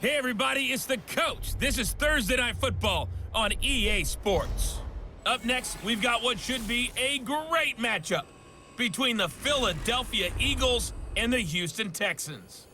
Hey everybody, it's the coach. This is Thursday Night Football on EA Sports. Up next, we've got what should be a great matchup between the Philadelphia Eagles and the Houston Texans.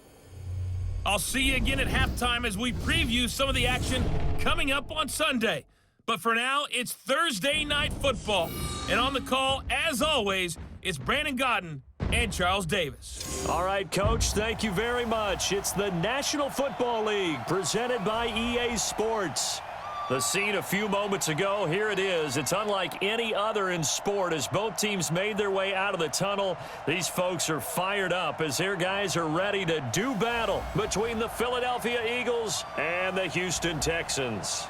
I'll see you again at halftime as we preview some of the action coming up on Sunday. But for now, it's Thursday Night Football. And on the call, as always, it's Brandon Godden and Charles Davis. All right, Coach, thank you very much. It's the National Football League presented by EA Sports. The scene a few moments ago, here it is. It's unlike any other in sport as both teams made their way out of the tunnel. These folks are fired up as their guys are ready to do battle between the Philadelphia Eagles and the Houston Texans.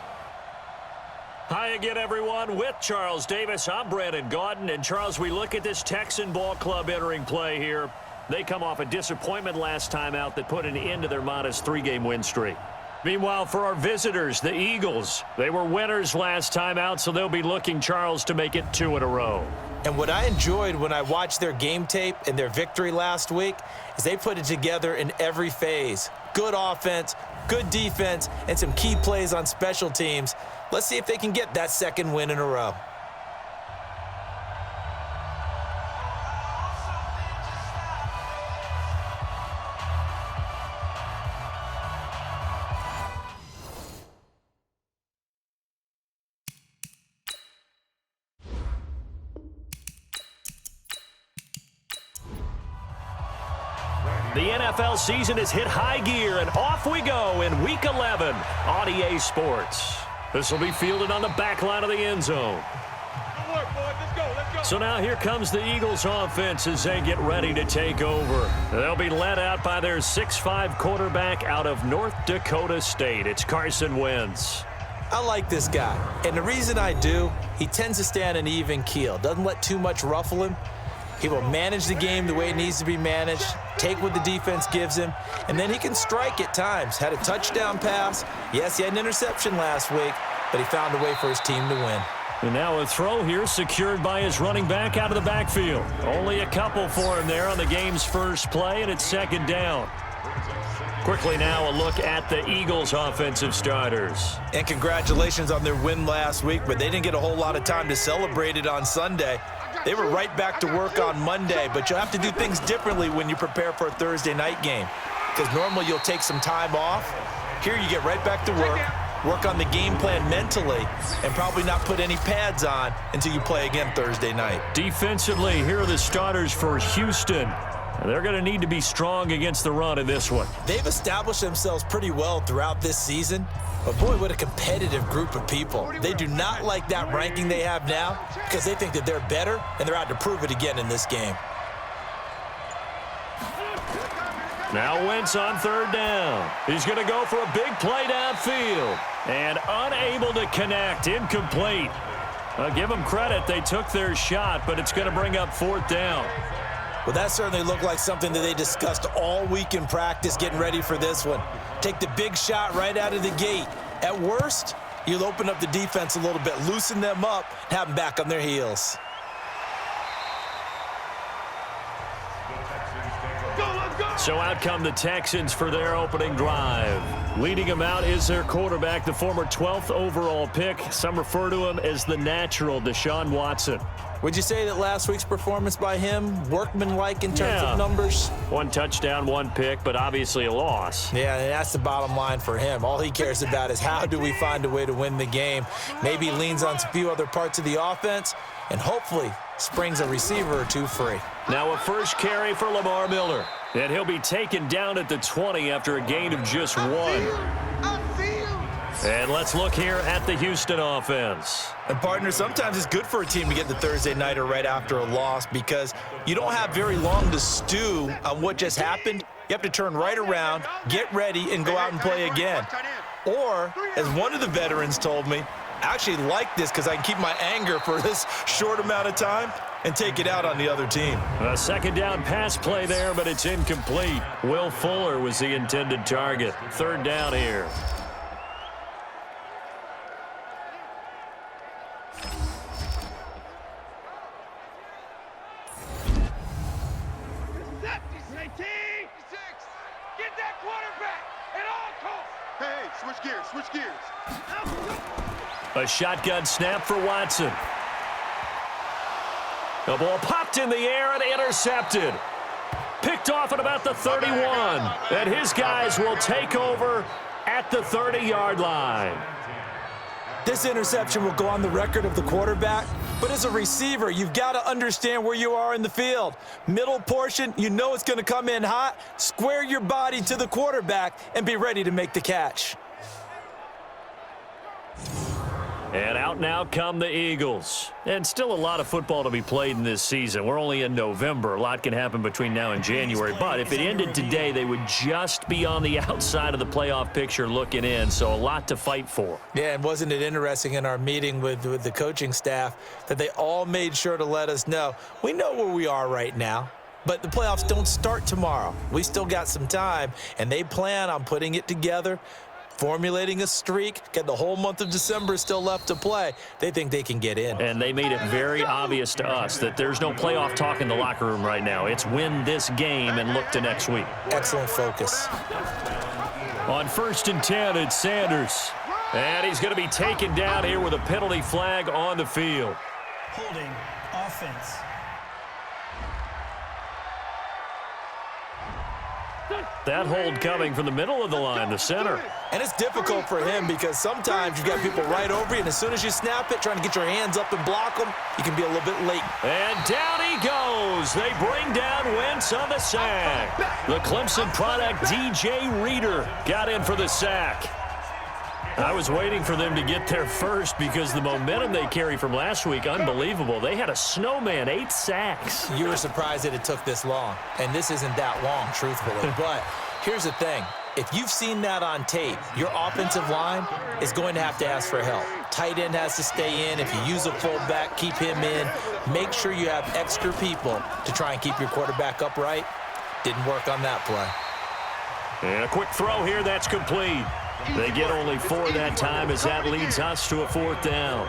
Hi again, everyone. With Charles Davis, I'm Brandon Godden. And, Charles, we look at this Texan ball club entering play here. They come off a disappointment last time out that put an end to their modest 3-game win streak. Meanwhile, for our visitors, the Eagles, they were winners last time out, so they'll be looking, Charles, to make it 2 in a row. And what I enjoyed when I watched their game tape and their victory last week is they put it together in every phase. Good offense, good defense, and some key plays on special teams. Let's see if they can get that second win in a row. The NFL season has hit high gear, and off we go in Week 11 on EA Sports. This will be fielded on the back line of the end zone. Good work, boys. Let's go. Let's go. So now here comes the Eagles offense as they get ready to take over. They'll be led out by their 6'5" quarterback out of North Dakota State. It's Carson Wentz. I like this guy, and the reason I do, he tends to stay on an even keel. Doesn't let too much ruffle him. He will manage the game the way it needs to be managed, take what the defense gives him, and then he can strike at times. Had a touchdown pass. Yes, he had an interception last week, but he found a way for his team to win. And now a throw here secured by his running back out of the backfield. Only a couple for him there on the game's first play, and it's second down. Quickly now, a look at the Eagles' offensive starters. And congratulations on their win last week, but they didn't get a whole lot of time to celebrate it on Sunday. They were right back to work on Monday, but you'll have to do things differently when you prepare for a Thursday night game, because normally you'll take some time off. Here you get right back to work on the game plan mentally, and probably not put any pads on until you play again Thursday night. Defensively, here are the starters for Houston. They're going to need to be strong against the run in this one. They've established themselves pretty well throughout this season, but boy, what a competitive group of people. They do not like that ranking they have now because they think that they're better, and they're out to prove it again in this game. Now Wentz on third down. He's going to go for a big play downfield, and unable to connect, incomplete. Give them credit. They took their shot, but it's going to bring up fourth down. Well, that certainly looked like something that they discussed all week in practice getting ready for this one. Take the big shot right out of the gate. At worst, you'll open up the defense a little bit, loosen them up, and have them back on their heels. So out come the Texans for their opening drive. Leading them out is their quarterback, the former 12th overall pick. Some refer to him as the natural, Deshaun Watson. Would you say that last week's performance by him, workmanlike in terms of numbers? 1 touchdown, 1 pick, but obviously a loss. Yeah, and that's the bottom line for him. All he cares about is how do we find a way to win the game. Maybe he leans on a few other parts of the offense, and hopefully springs a receiver or two free. Now a first carry for Lamar Miller. And he'll be taken down at the 20 after a gain of just 1. And let's look here at the Houston offense. And, partner, sometimes it's good for a team to get the Thursday nighter right after a loss because you don't have very long to stew on what just happened. You have to turn right around, get ready, and go out and play again. Or, as one of the veterans told me, I actually like this because I can keep my anger for this short amount of time and take it out on the other team. A second down pass play there, but it's incomplete. Will Fuller was the intended target. Third down here. Hey, switch gears, switch gears. A shotgun snap for Watson. The ball popped in the air and intercepted. Picked off at about the 31. And his guys will take over at the 30-yard line. This interception will go on the record of the quarterback, but as a receiver, you've got to understand where you are in the field. Middle portion, you know it's going to come in hot. Square your body to the quarterback and be ready to make the catch. And out now come the Eagles. And still a lot of football to be played in this season. We're only in November. A lot can happen between now and January. But if it ended today, they would just be on the outside of the playoff picture looking in. So a lot to fight for. Yeah, and wasn't it interesting in our meeting with the coaching staff that they all made sure to let us know, we know where we are right now, but the playoffs don't start tomorrow. We still got some time, and they plan on putting it together, formulating a streak, get the whole month of December still left to play. They think they can get in. And they made it very obvious to us that there's no playoff talk in the locker room right now. It's win this game and look to next week. Excellent focus. On 1st and 10, it's Sanders. And he's going to be taken down here with a penalty flag on the field. Holding offense. That hold coming from the middle of the line, the center. And it's difficult for him because sometimes you've got people right over you, and as soon as you snap it, trying to get your hands up and block them, you can be a little bit late. And down he goes. They bring down Wentz on the sack. The Clemson product, DJ Reader, got in for the sack. I was waiting for them to get there first because the momentum they carry from last week, unbelievable. They had a snowman, 8 sacks. You were surprised that it took this long, and this isn't that long, truthfully. But here's the thing. If you've seen that on tape, your offensive line is going to have to ask for help. Tight end has to stay in. If you use a fullback, keep him in. Make sure you have extra people to try and keep your quarterback upright. Didn't work on that play. And a quick throw here, that's complete. They get only 4 that time as that leads us to a 4th down.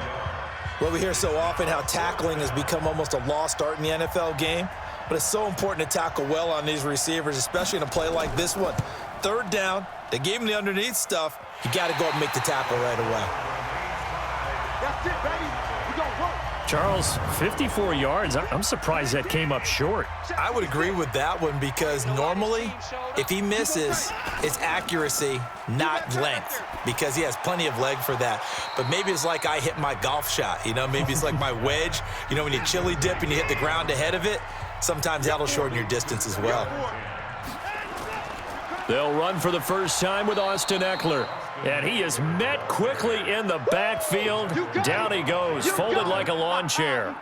Well, we hear so often how tackling has become almost a lost art in the NFL game, but it's so important to tackle well on these receivers, especially in a play like this one. 3rd down, they gave him the underneath stuff. You got to go up and make the tackle right away. That's it, baby. We gonna work. Charles, 54 yards. I'm surprised that came up short. I would agree with that one because normally, if he misses, it's accuracy, not length, because he has plenty of leg for that. But maybe it's like I hit my golf shot, you know? Maybe it's like my wedge. You know, when you chili dip and you hit the ground ahead of it, sometimes that'll shorten your distance as well. They'll run for the first time with Austin Eckler. And he is met quickly in the backfield. Down he goes, folded like a lawn chair.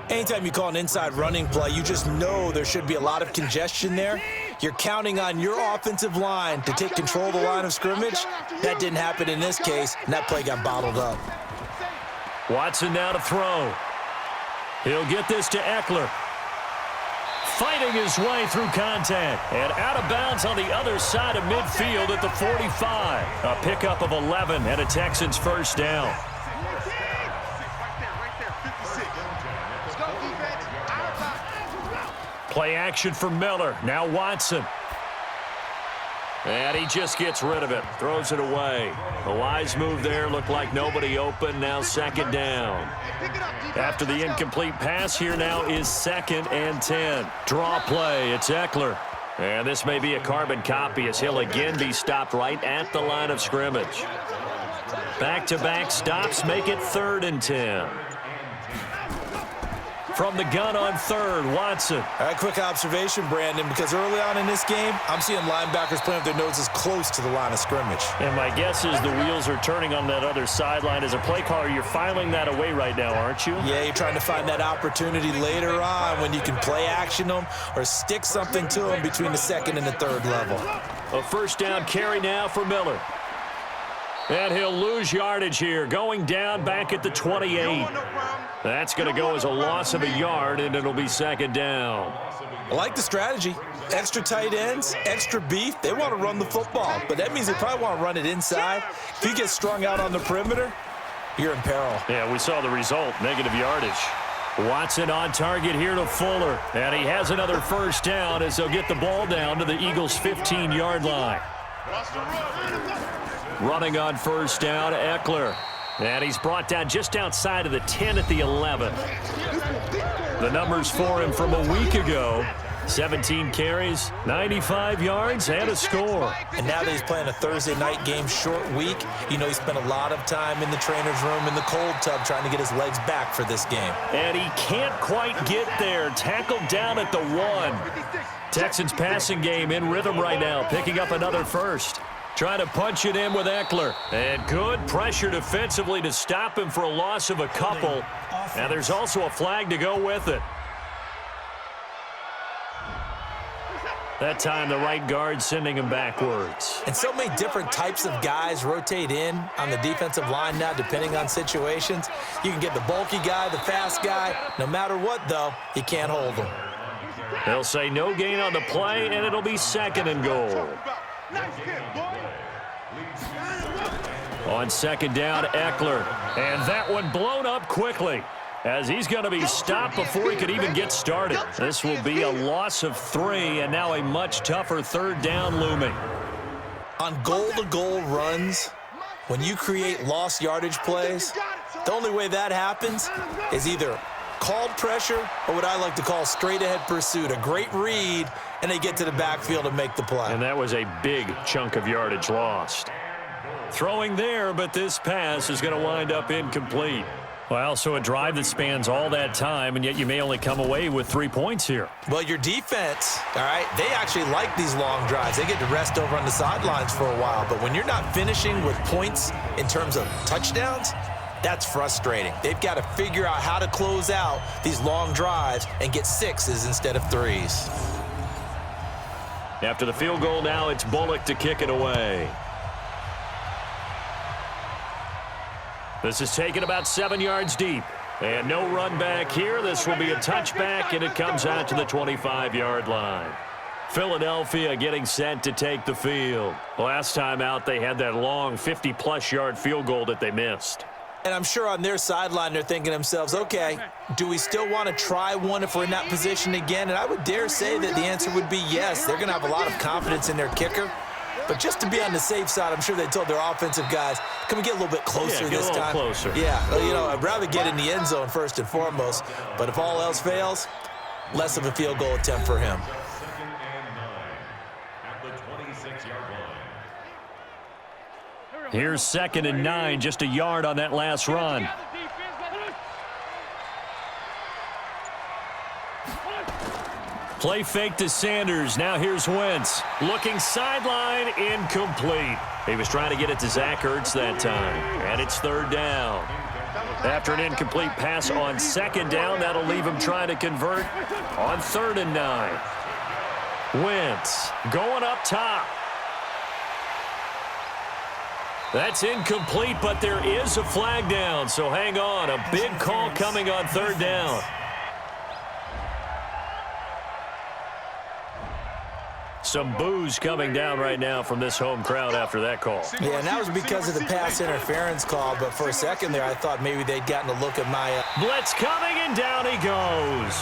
Anytime you call an inside running play, you just know there should be a lot of congestion there. You're counting on your offensive line to take control of the line of scrimmage. That didn't happen in this case, and that play got bottled up. Watson now to throw. He'll get this to Eckler. Fighting his way through contact. And out of bounds on the other side of midfield at the 45. A pickup of 11 and a Texans first down. Play action for Miller. Now Watson. And he just gets rid of it. Throws it away. A wise move there. Looked like nobody open. Now 2nd down. After the incomplete pass, here now is 2nd and 10. Draw play. It's Eckler. And this may be a carbon copy as he'll again be stopped right at the line of scrimmage. Back-to-back stops make it 3rd and 10. From the gun on 3rd, Watson. All right, quick observation, Brandon, because early on in this game, I'm seeing linebackers playing with their noses close to the line of scrimmage. And my guess is the wheels are turning on that other sideline. As a play caller, you're filing that away right now, aren't you? Yeah, you're trying to find that opportunity later on when you can play action them or stick something to them between the 2nd and the 3rd level. A first down carry now for Miller. And he'll lose yardage here, going down back at the 28. That's going to go as a loss of a yard, and it'll be 2nd down. I like the strategy. Extra tight ends, extra beef. They want to run the football, but that means they probably want to run it inside. If you get strung out on the perimeter, you're in peril. Yeah, we saw the result, negative yardage. Watson on target here to Fuller, and he has another first down as they'll get the ball down to the Eagles' 15-yard line. Running on first down, Eckler. And he's brought down just outside of the 10 at the 11. The numbers for him from a week ago: 17 carries, 95 yards, and a score. And now that he's playing a Thursday night game, short week, you know he spent a lot of time in the trainer's room in the cold tub trying to get his legs back for this game. And he can't quite get there. Tackled down at the 1. Texans passing game in rhythm right now, picking up another first. Trying to punch it in with Eckler. And good pressure defensively to stop him for a loss of a couple. And there's also a flag to go with it. That time the right guard sending him backwards. And so many different types of guys rotate in on the defensive line now depending on situations. You can get the bulky guy, the fast guy. No matter what, though, you can't hold them. They'll say no gain on the play, and it'll be 2nd and goal. On 2nd down, Eckler. And that one blown up quickly, as he's going to be stopped before he could even get started. This will be a loss of 3, and now a much tougher 3rd down looming. On goal-to-goal runs, when you create lost yardage plays, the only way that happens is either called pressure or what I like to call straight-ahead pursuit. A great read, and they get to the backfield and make the play. And that was a big chunk of yardage lost. Throwing there, but this pass is going to wind up incomplete. Well, so a drive that spans all that time, and yet you may only come away with 3 points here. Well, your defense, all right, they actually like these long drives. They get to rest over on the sidelines for a while. But when you're not finishing with points in terms of touchdowns, that's frustrating. They've got to figure out how to close out these long drives and get 6s instead of 3s. After the field goal now, it's Bullock to kick it away. This is taken about 7 yards deep. And no run back here. This will be a touchback, and it comes out to the 25-yard line. Philadelphia getting set to take the field. Last time out, they had that long 50-plus yard field goal that they missed. And I'm sure on their sideline, they're thinking to themselves, okay, do we still want to try one if we're in that position again? And I would dare say that the answer would be yes. They're going to have a lot of confidence in their kicker. But just to be on the safe side, I'm sure they told their offensive guys, can we get a little bit closer this time? Closer. Yeah, well, you know, I'd rather get in the end zone first and foremost. But if all else fails, less of a field goal attempt for him. Here's 2nd and 9, just a yard on that last run. Play fake to Sanders. Now here's Wentz. Looking sideline, incomplete. He was trying to get it to Zach Ertz that time. And it's 3rd down. After an incomplete pass on 2nd down, that'll leave him trying to convert on 3rd and 9. Wentz going up top. That's incomplete, but there is a flag down, so hang on. A big call coming on 3rd down. Some boos coming down right now from this home crowd after that call. Yeah, and that was because of the pass interference call, but for a second there, I thought maybe they'd gotten a look at my... Blitz coming, and down he goes.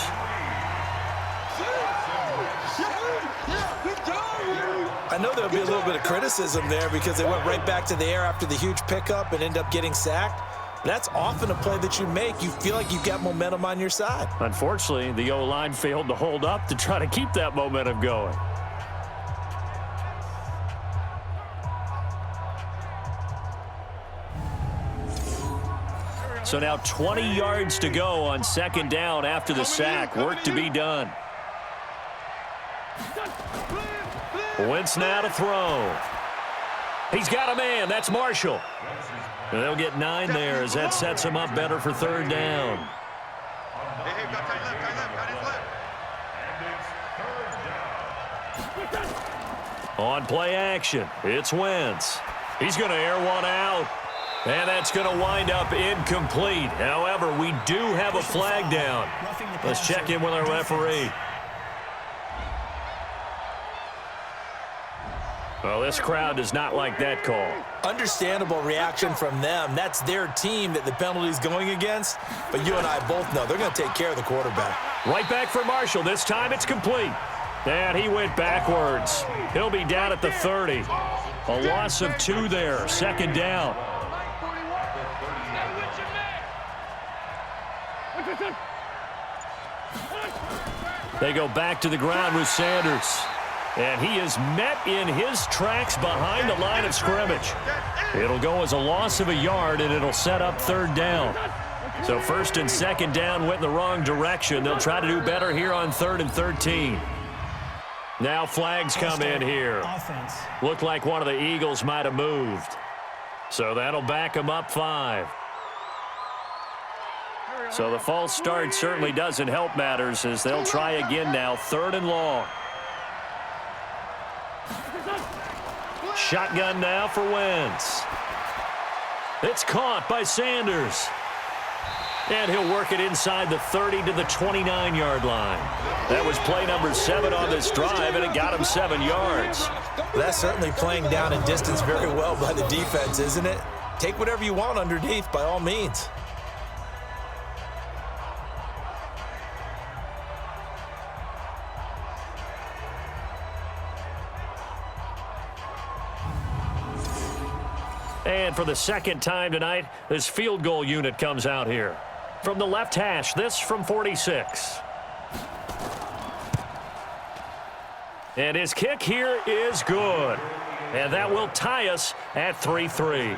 I know there'll be a little bit of criticism there because they went right back to the air after the huge pickup and end up getting sacked. That's often a play that you make. You feel like you've got momentum on your side. Unfortunately, the O-line failed to hold up to try to keep that momentum going. So now 20 yards to go on 2nd down after the sack. Work to be done. Wentz now to throw. He's got a man. That's Marshall. And they'll get 9 there as that sets him up better for 3rd down. On play action, it's Wentz. He's going to air one out. And that's going to wind up incomplete. However, we do have a flag down. Let's check in with our referee. Well, this crowd does not like that call. Understandable reaction from them. That's their team that the penalty's going against. But you and I both know they're going to take care of the quarterback. Right back for Marshall. This time it's complete. And he went backwards. He'll be down at the 30. A loss of 2 there. Second down. They go back to the ground with Sanders. And he is met in his tracks behind the line of scrimmage. It'll go as a loss of a yard, and it'll set up third down. So first and second down went in the wrong direction. They'll try to do better here on 3rd and 13. Now flags come in here. Looked like one of the Eagles might have moved. So that'll back them up 5. So the false start certainly doesn't help matters as they'll try again now. 3rd and long. Shotgun now for Wentz. It's caught by Sanders. And he'll work it inside the 30 to the 29-yard line. That was play number 7 on this drive, and it got him 7 yards. That's certainly playing down and distance very well by the defense, isn't it? Take whatever you want underneath, by all means. And for the second time tonight, this field goal unit comes out here. From the left hash, this from 46. And his kick here is good. And that will tie us at 3-3.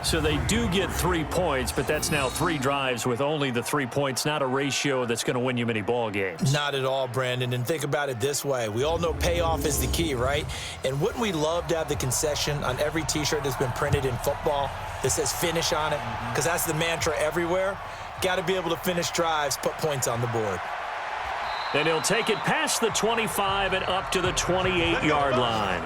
So they do get 3 points, but that's now 3 drives with only the 3 points, not a ratio that's going to win you many ball games. Not at all, Brandon. And think about it this way. We all know payoff is the key, right? And wouldn't we love to have the concession on every T-shirt that's been printed in football that says finish on it? Because that's the mantra everywhere. Got to be able to finish drives, put points on the board. And he'll take it past the 25 and up to the 28-yard line.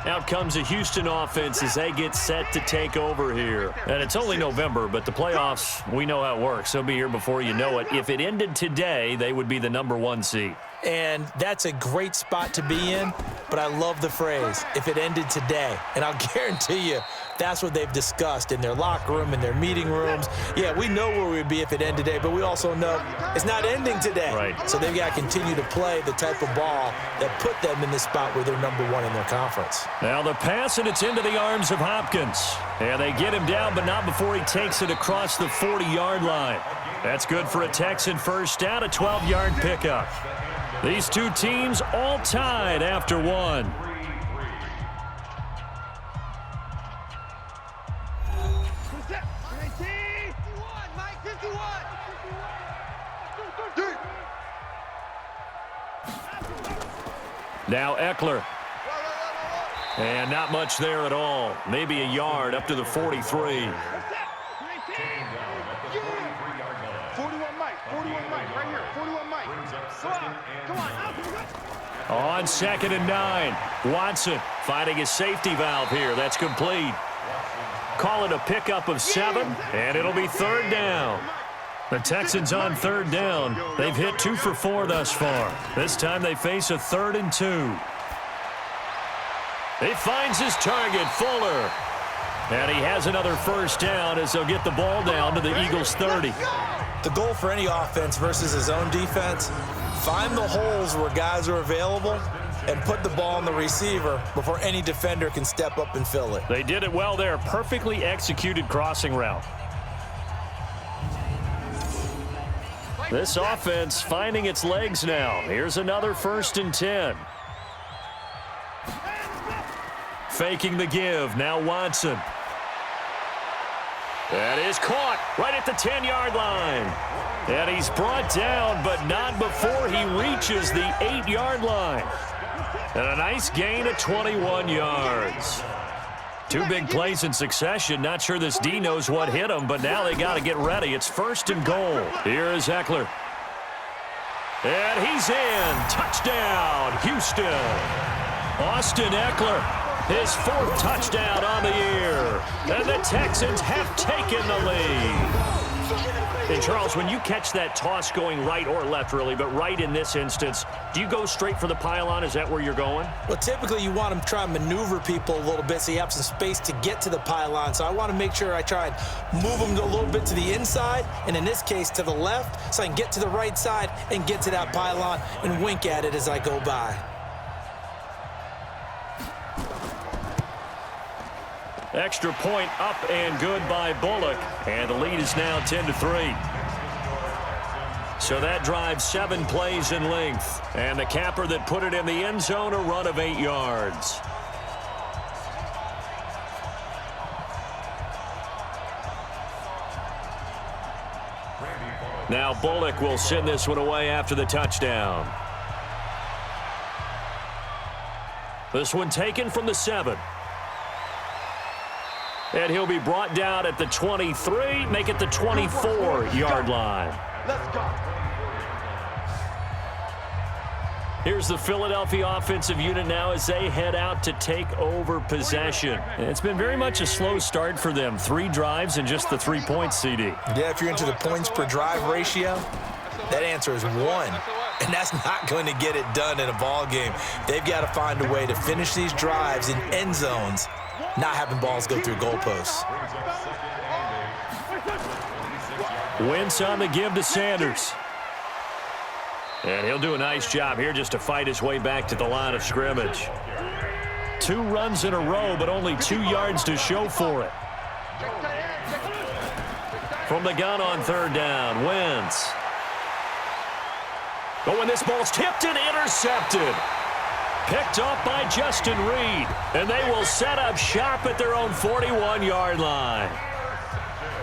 Out comes the Houston offense as they get set to take over here. And it's only November, but the playoffs, we know how it works. They'll be here before you know it. If it ended today, they would be the number 1 seed. And that's a great spot to be in, but I love the phrase, if it ended today. And I'll guarantee you, that's what they've discussed in their locker room, in their meeting rooms. Yeah, we know where we'd be if it ended today, but we also know it's not ending today. Right. So they've got to continue to play the type of ball that put them in the spot where they're number 1 in their conference. Now the pass, and it's into the arms of Hopkins. And they get him down, but not before he takes it across the 40-yard line. That's good for a Texan first down, a 12-yard pickup. These two teams all tied after 1. Now Eckler. And not much there at all. Maybe a yard up to the 43. 41 Mike, right here, 41 Mike. Come on. On 2nd and 9. Watson finding his safety valve here. That's complete. Call it a pickup of 7, and it'll be 3rd down. The Texans on 3rd down. They've hit 2 for 4 thus far. This time they face a 3rd and 2. He finds his target, Fuller. And he has another first down as they'll get the ball down to the Eagles' 30. The goal for any offense versus his own defense, find the holes where guys are available and put the ball on the receiver before any defender can step up and fill it. They did it well there. Perfectly executed crossing route. This offense finding its legs now. Here's another 1st and 10. Faking the give. Now Watson. That is caught right at the 10-yard line. And he's brought down, but not before he reaches the 8-yard line. And a nice gain of 21 yards. 2 big plays in succession. Not sure this D knows what hit him, but now they got to get ready. It's 1st and goal. Here is Eckler. And he's in. Touchdown, Houston. Austin Eckler, his 4th touchdown on the year. And the Texans have taken the lead. And Charles, when you catch that toss going right or left, really, but right in this instance, do you go straight for the pylon? Is that where you're going? Well, typically you want to try and maneuver people a little bit so you have some space to get to the pylon. So I want to make sure I try and move them a little bit to the inside, and in this case to the left, so I can get to the right side and get to that pylon and wink at it as I go by. Extra point up and good by Bullock. And the lead is now 10-3. So that drives 7 plays in length. And the capper that put it in the end zone, a run of 8 yards. Now Bullock will send this one away after the touchdown. This one taken from the 7. And he'll be brought down at the 23, make it the 24-yard line. Let's go. Here's the Philadelphia offensive unit now as they head out to take over possession. It's been very much a slow start for them. 3 drives and just the 3 points, CD. Yeah, if you're into the points per drive ratio, that answer is 1. And that's not going to get it done in a ball game. They've got to find a way to finish these drives in end zones, not having balls go through goalposts. Wentz on the give to Sanders. And he'll do a nice job here just to fight his way back to the line of scrimmage. 2 runs in a row, but only 2 yards to show for it. From the gun on 3rd down, Wentz. Oh, and this ball's tipped and intercepted. Picked off by Justin Reed. And they will set up shop at their own 41-yard line.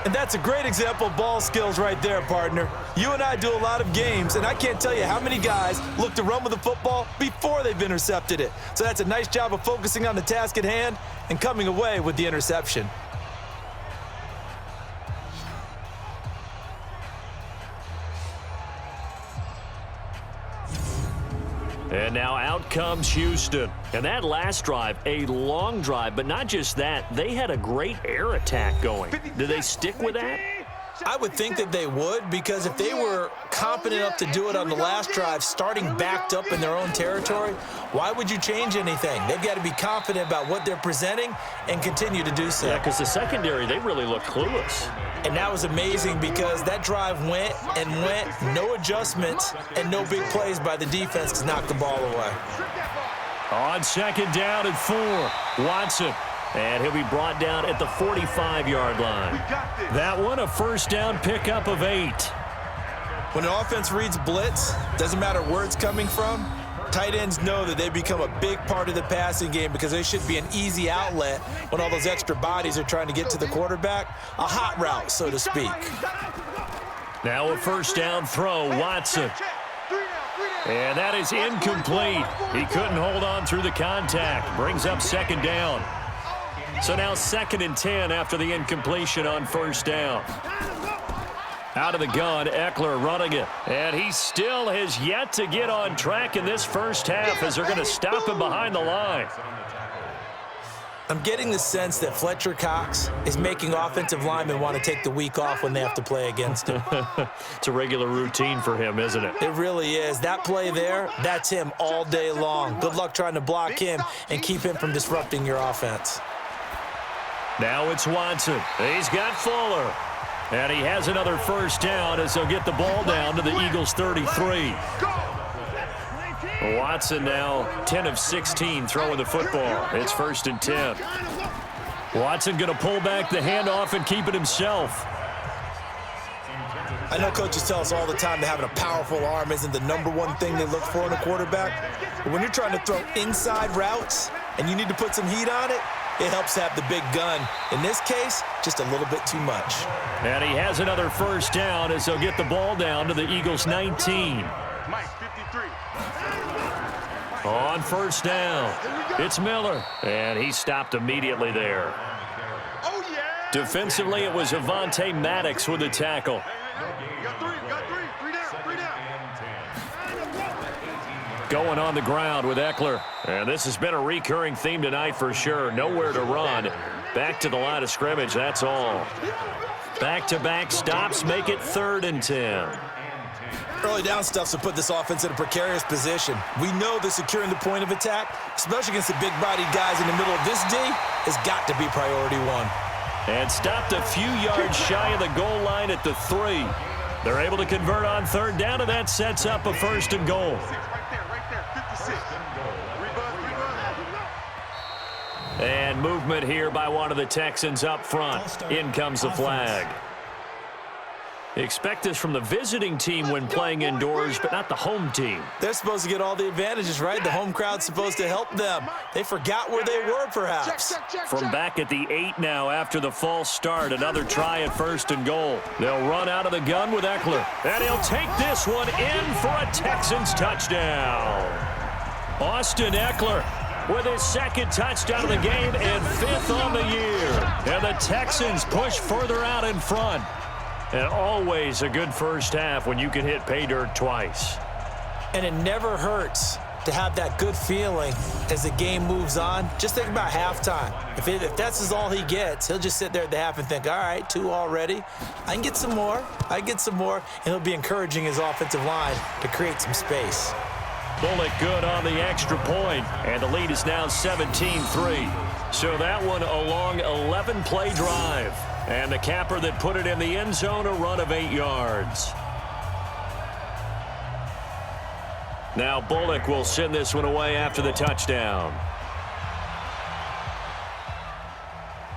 And that's a great example of ball skills right there, partner. You and I do a lot of games, and I can't tell you how many guys look to run with the football before they've intercepted it. So that's a nice job of focusing on the task at hand and coming away with the interception. And now out comes Houston. And that last drive, a long drive, but not just that. They had a great air attack going. Do they stick with that? I would think that they would, because if they were competent enough to do it on the last drive, starting backed up in their own territory, why would you change anything? They've got to be confident about what they're presenting and continue to do so. Yeah, because the secondary, they really look clueless. And that was amazing because that drive went and went, no adjustments and no big plays by the defense to knock the ball away. On 2nd down and 4, Watson. And he'll be brought down at the 45-yard line. That one, a 1st down pickup of 8. When an offense reads blitz, doesn't matter where it's coming from, tight ends know that they become a big part of the passing game because they should be an easy outlet when all those extra bodies are trying to get to the quarterback. A hot route, so to speak. Now a 1st down throw, Watson. And that is incomplete. He couldn't hold on through the contact. Brings up 2nd down. So now 2nd and 10 after the incompletion on 1st down. Out of the gun, Eckler running it. And he still has yet to get on track in this first half as they're going to stop him behind the line. I'm getting the sense that Fletcher Cox is making offensive linemen want to take the week off when they have to play against him. It's a regular routine for him, isn't it? It really is. That play there, that's him all day long. Good luck trying to block him and keep him from disrupting your offense. Now it's Watson. He's got Fuller. And he has another 1st down as they'll get the ball down to the Eagles' 33. Watson now 10 of 16 throwing the football. It's 1st and 10. Watson going to pull back the handoff and keep it himself. I know coaches tell us all the time that having a powerful arm isn't the #1 thing they look for in a quarterback. But when you're trying to throw inside routes and you need to put some heat on it, it helps to have the big gun. In this case, just a little bit too much. And he has another 1st down as they'll get the ball down to the Eagles' 19. On 1st down, it's Miller. And he stopped immediately there. Defensively, it was Avonte Maddox with the tackle. Going on the ground with Eckler. And this has been a recurring theme tonight for sure. Nowhere to run. Back to the line of scrimmage, that's all. Back-to-back stops make it 3rd and 10. Early down stuffs will put this offense in a precarious position. We know that securing the point of attack, especially against the big-bodied guys in the middle of this D, has got to be priority 1. And stopped a few yards shy of the goal line at the 3. They're able to convert on 3rd down, and that sets up a 1st and goal. And movement here by one of the Texans up front. In comes the flag. Expect this from the visiting team when playing indoors, but not the home team. They're supposed to get all the advantages, right? The home crowd's supposed to help them. They forgot where they were, perhaps. From back at the 8 now after the false start. Another try at 1st and goal. They'll run out of the gun with Eckler. And he'll take this one in for a Texans touchdown. Austin Eckler with his 2nd touchdown of the game and 5th on the year. And the Texans push further out in front. And always a good first half when you can hit pay dirt twice. And it never hurts to have that good feeling as the game moves on. Just think about halftime. If that's all he gets, he'll just sit there at the half and think, all right, 2 already. I can get some more. And he'll be encouraging his offensive line to create some space. Bullock good on the extra point, and the lead is now 17-3. So that one a long 11-play drive. And the capper that put it in the end zone, a run of 8 yards. Now Bullock will send this one away after the touchdown.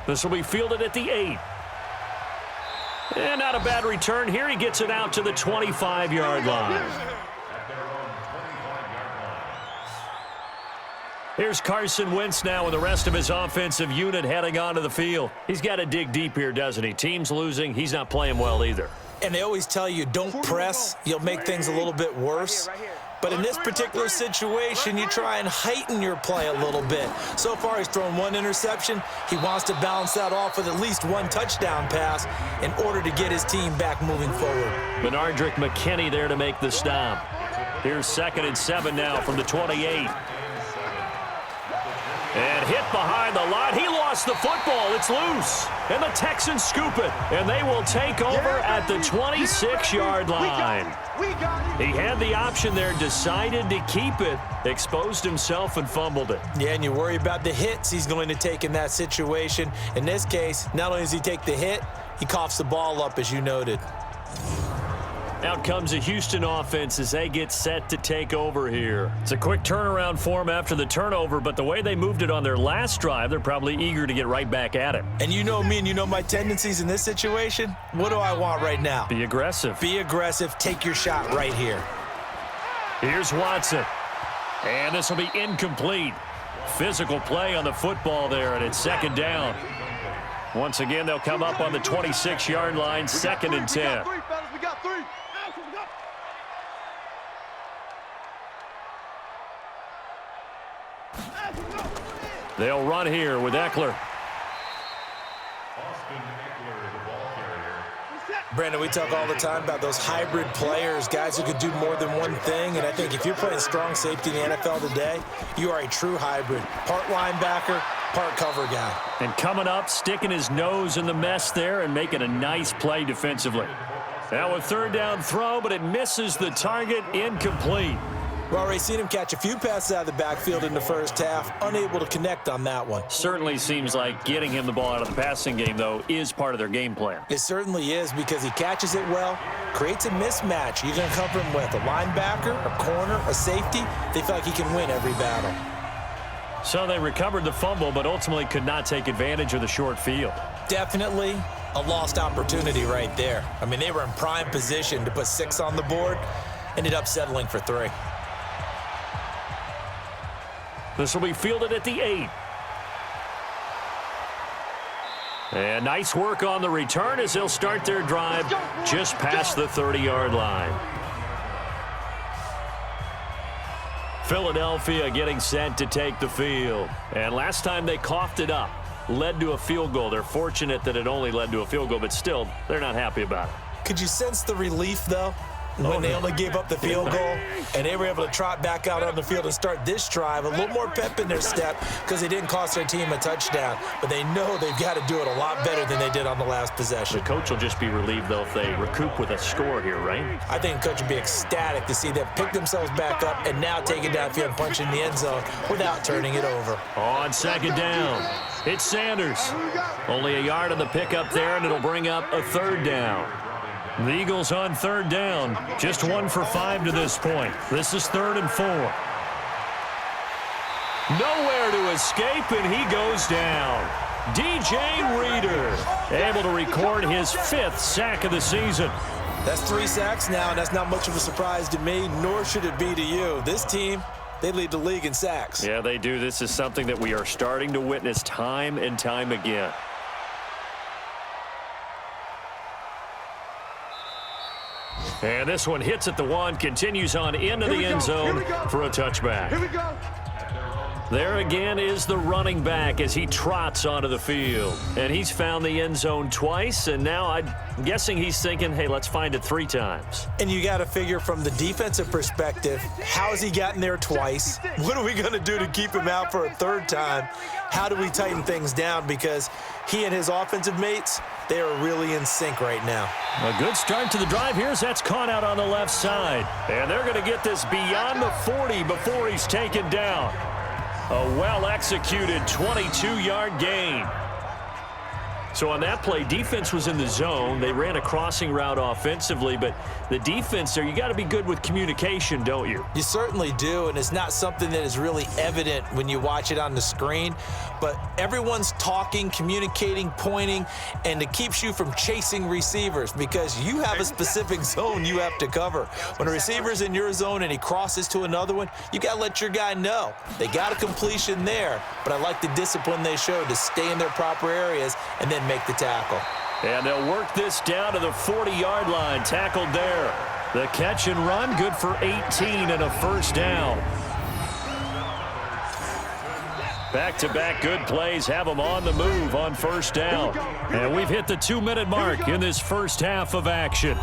This will be fielded at the 8. And not a bad return here. He gets it out to the 25-yard line. Here's Carson Wentz now with the rest of his offensive unit heading onto the field. He's got to dig deep here, doesn't he? Team's losing. He's not playing well either. And they always tell you, don't press. You'll make things a little bit worse. But in this particular situation, you try and heighten your play a little bit. So far, he's thrown 1 interception. He wants to balance that off with at least 1 touchdown pass in order to get his team back moving forward. Benardrick McKinney there to make the stop. Here's 2nd and 7 now from the 28. And hit behind the line. He lost the football. It's loose. And the Texans scoop it. And they will take over at the 26-yard line. He had the option there, decided to keep it, exposed himself and fumbled it. Yeah, and you worry about the hits he's going to take in that situation. In this case, not only does he take the hit, he coughs the ball up, as you noted. Out comes the Houston offense as they get set to take over here. It's a quick turnaround for them after the turnover, but the way they moved it on their last drive, they're probably eager to get right back at it. And you know me and you know my tendencies in this situation. What do I want right now? Be aggressive. Be aggressive. Take your shot right here. Here's Watson. And this will be incomplete. Physical play on the football there, and it's 2nd down. Once again, they'll come up on the 26-yard line, 2nd and 10. We got 3. They'll run here with Eckler. Brandon, we talk all the time about those hybrid players, guys who could do more than one thing. And I think if you're playing strong safety in the NFL today, you are a true hybrid. Part linebacker, part cover guy. And coming up, sticking his nose in the mess there and making a nice play defensively. Now a 3rd down throw, but it misses the target, incomplete. We've already seen him catch a few passes out of the backfield in the first half, unable to connect on that one. Certainly seems like getting him the ball out of the passing game, though, is part of their game plan. It certainly is because he catches it well, creates a mismatch. You're going to cover him with a linebacker, a corner, a safety. They feel like he can win every battle. So they recovered the fumble, but ultimately could not take advantage of the short field. Definitely a lost opportunity right there. I mean, they were in prime position to put 6 on the board, ended up settling for 3. This will be fielded at the 8. And nice work on the return as they'll start their drive just past the 30-yard line. Philadelphia getting set to take the field. And last time they coughed it up, led to a field goal. They're fortunate that it only led to a field goal, but still, they're not happy about it. Could you sense the relief, though? When they only gave up the field goal and they were able to trot back out on the field and start this drive, a little more pep in their step because they didn't cost their team a touchdown. But they know they've got to do it a lot better than they did on the last possession. The coach will just be relieved, though, if they recoup with a score here, right? I think the coach would be ecstatic to see them pick themselves back up and now take it downfield and punch in the end zone without turning it over. On 2nd down, it's Sanders. Only a yard on the pickup there, and it'll bring up a 3rd down. The Eagles on 3rd down, just 1 for 5 to this point. This is 3rd and 4. Nowhere to escape, and he goes down. DJ Reader able to record his 5th sack of the season. That's 3 sacks now, and that's not much of a surprise to me, nor should it be to you. This team, they lead the league in sacks. Yeah, they do. This is something that we are starting to witness time and time again. And this one hits at the 1, continues on into the end zone for a touchback. Here we go. There again is the running back as he trots onto the field. And he's found the end zone twice, and now I'm guessing he's thinking, hey, let's find it 3 times. And you got to figure from the defensive perspective, how has he gotten there twice? What are we going to do to keep him out for a 3rd time? How do we tighten things down? Because he and his offensive mates, they are really in sync right now. A good start to the drive here as that's caught out on the left side. And they're going to get this beyond the 40 before he's taken down. A well-executed 22-yard gain. So on that play, defense was in the zone. They ran a crossing route offensively, but the defense there, you got to be good with communication, don't you? You certainly do, and it's not something that is really evident when you watch it on the screen, but everyone's talking, communicating, pointing, and it keeps you from chasing receivers because you have a specific zone you have to cover. When a receiver's in your zone and he crosses to another one, you got to let your guy know. They got a completion there, but I like the discipline they showed to stay in their proper areas and then make the tackle. And they'll work this down to the 40-yard line, tackled there. The catch and run, good for 18 and a 1st down. Back-to-back good plays have them on the move on 1st down. And we've hit the 2-minute mark in this first half of action.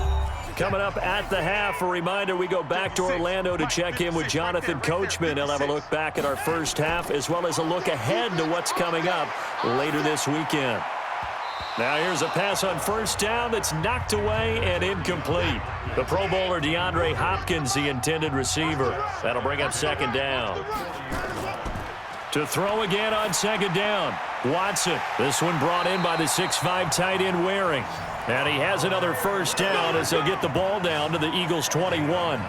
Coming up at the half, a reminder, we go back to Orlando to check in with Jonathan Coachman. He'll have a look back at our first half as well as a look ahead to what's coming up later this weekend. Now here's a pass on 1st down that's knocked away and incomplete. The Pro Bowler DeAndre Hopkins, the intended receiver. That'll bring up 2nd down. To throw again on 2nd down, Watson. This one brought in by the 6'5" tight end Waring. And he has another 1st down as they'll get the ball down to the Eagles' 21.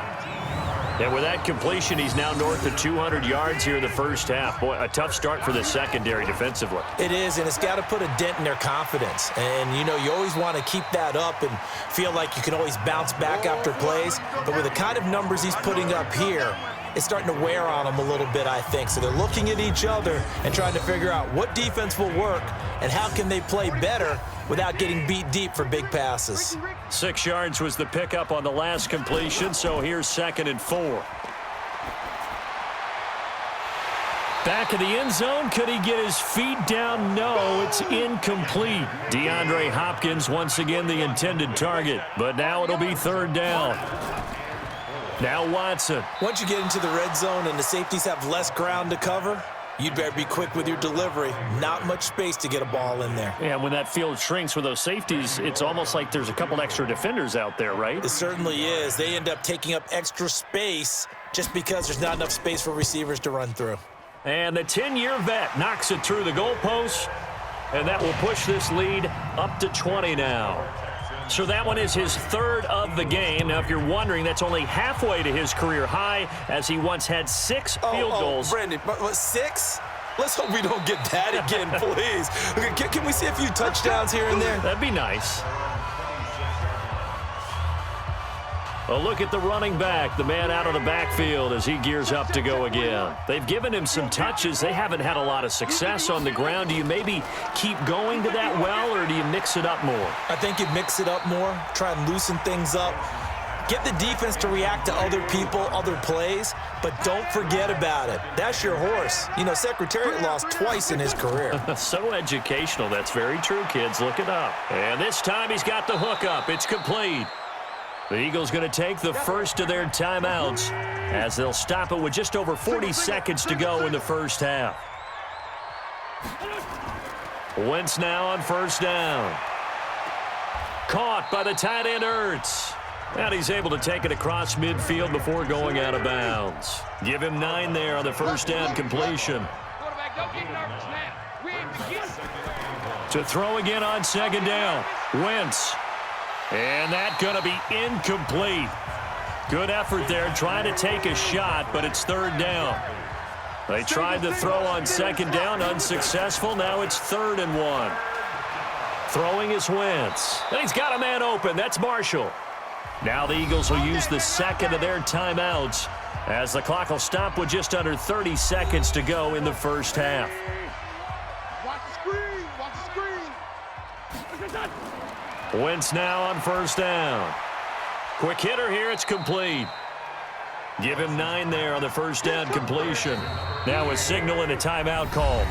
And with that completion, he's now north of 200 yards here in the first half. Boy, a tough start for the secondary defensively. It is, and it's got to put a dent in their confidence. And, you know, you always want to keep that up and feel like you can always bounce back after plays. But with the kind of numbers he's putting up here, it's starting to wear on them a little bit, I think. So they're looking at each other and trying to figure out what defense will work and how can they play better without getting beat deep for big passes. 6 yards was the pickup on the last completion, so here's 2nd and 4. Back in the end zone, could he get his feet down? No, it's incomplete. DeAndre Hopkins once again the intended target, but now it'll be 3rd down. Now Watson. Once you get into the red zone and the safeties have less ground to cover, you'd better be quick with your delivery. Not much space to get a ball in there. Yeah, when that field shrinks with those safeties, it's almost like there's a couple extra defenders out there, right? It certainly is. They end up taking up extra space just because there's not enough space for receivers to run through. And the 10-year vet knocks it through the goalpost, and that will push this lead up to 20 now. So that one is his 3rd of the game. Now, if you're wondering, that's only halfway to his career high, as he once had 6 field goals. Brandon, but 6? Let's hope we don't get that again, please. Can we see a few touchdowns here and there? That'd be nice. A look at the running back, the man out of the backfield as he gears up to go again. They've given him some touches. They haven't had a lot of success on the ground. Do you maybe keep going to that well, or do you mix it up more? I think you mix it up more, try and loosen things up. Get the defense to react to other people, other plays, but don't forget about it. That's your horse. You know, Secretariat lost twice in his career. So educational. That's very true, kids. Look it up. And this time he's got the hook up. It's complete. The Eagles going to take the first of their timeouts as they'll stop it with just over 40 seconds to go in the first half. Wentz now on 1st down. Caught by the tight end Ertz. And he's able to take it across midfield before going out of bounds. Give him 9 there on the 1st down completion. To throw again on 2nd down. Wentz. And that's going to be incomplete. Good effort there trying to take a shot, but it's 3rd down. They tried the throw on second down, unsuccessful. Now it's 3rd and 1. Throwing is Wentz. And he's got a man open. That's Marshall. Now the Eagles will use the second of their timeouts as the clock will stop with just under 30 seconds to go in the first half. Watch the screen. Watch the screen. Wentz now on first down. Quick hitter here. It's complete. Give him 9 there on the first down completion. Now a signal and a timeout called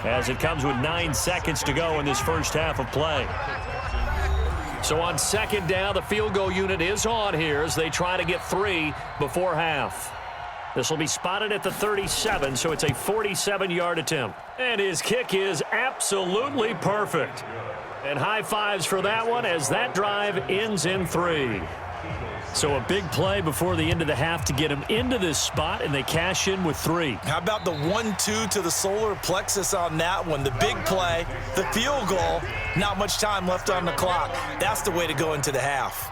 as it comes with 9 seconds to go in this first half of play. So on second down, the field goal unit is on here as they try to get 3 before half. This will be spotted at the 37, so it's a 47-yard attempt. And his kick is absolutely perfect. And high fives for that one as that drive ends in 3. So a big play before the end of the half to get him into this spot, and they cash in with 3. How about the 1-2 to the solar plexus on that one? The big play, the field goal, not much time left on the clock. That's the way to go into the half.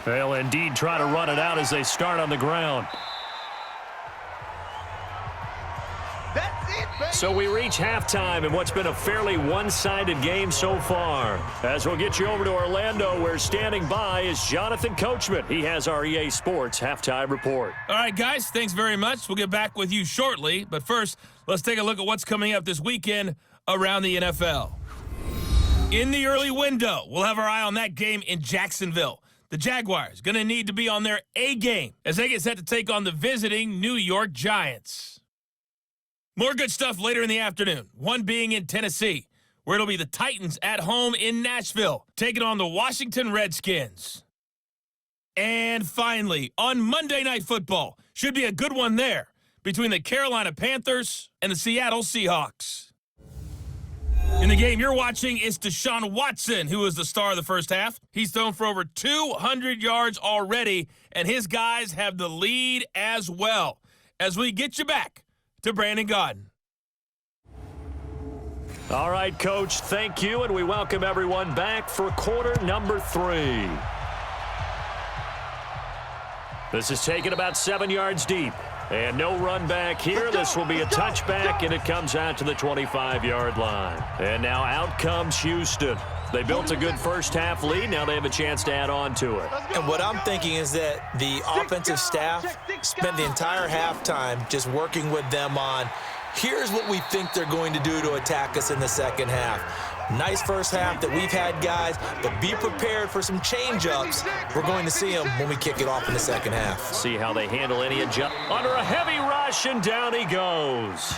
They'll indeed try to run it out as they start on the ground. So we reach halftime in what's been a fairly one-sided game so far. As we'll get you over to Orlando, where standing by is Jonathan Coachman. He has our EA Sports halftime report. All right, guys, thanks very much. We'll get back with you shortly. But first, let's take a look at what's coming up this weekend around the NFL. In the early window, we'll have our eye on that game in Jacksonville. The Jaguars going to need to be on their A game as they get set to take on the visiting New York Giants. More good stuff later in the afternoon, one being in Tennessee, where it'll be the Titans at home in Nashville, taking on the Washington Redskins. And finally, on Monday Night Football, should be a good one there, between the Carolina Panthers and the Seattle Seahawks. In the game you're watching is Deshaun Watson, who is the star of the first half. He's thrown for over 200 yards already, and his guys have the lead as well. As we get you back to Brandon Gaudin. All right, Coach, thank you, and we welcome everyone back for quarter number 3. This is taken about 7 yards deep, and no run back here. This will be a touchback, and it comes out to the 25-yard line. And now out comes Houston. They built a good first-half lead. Now they have a chance to add on to it. And what I'm thinking is that the offensive staff spent the entire halftime just working with them on, here's what we think they're going to do to attack us in the second half. Nice first half that we've had, guys, but be prepared for some change-ups. We're going to see them when we kick it off in the second half. See how they handle any adjust. Under a heavy rush, and down he goes.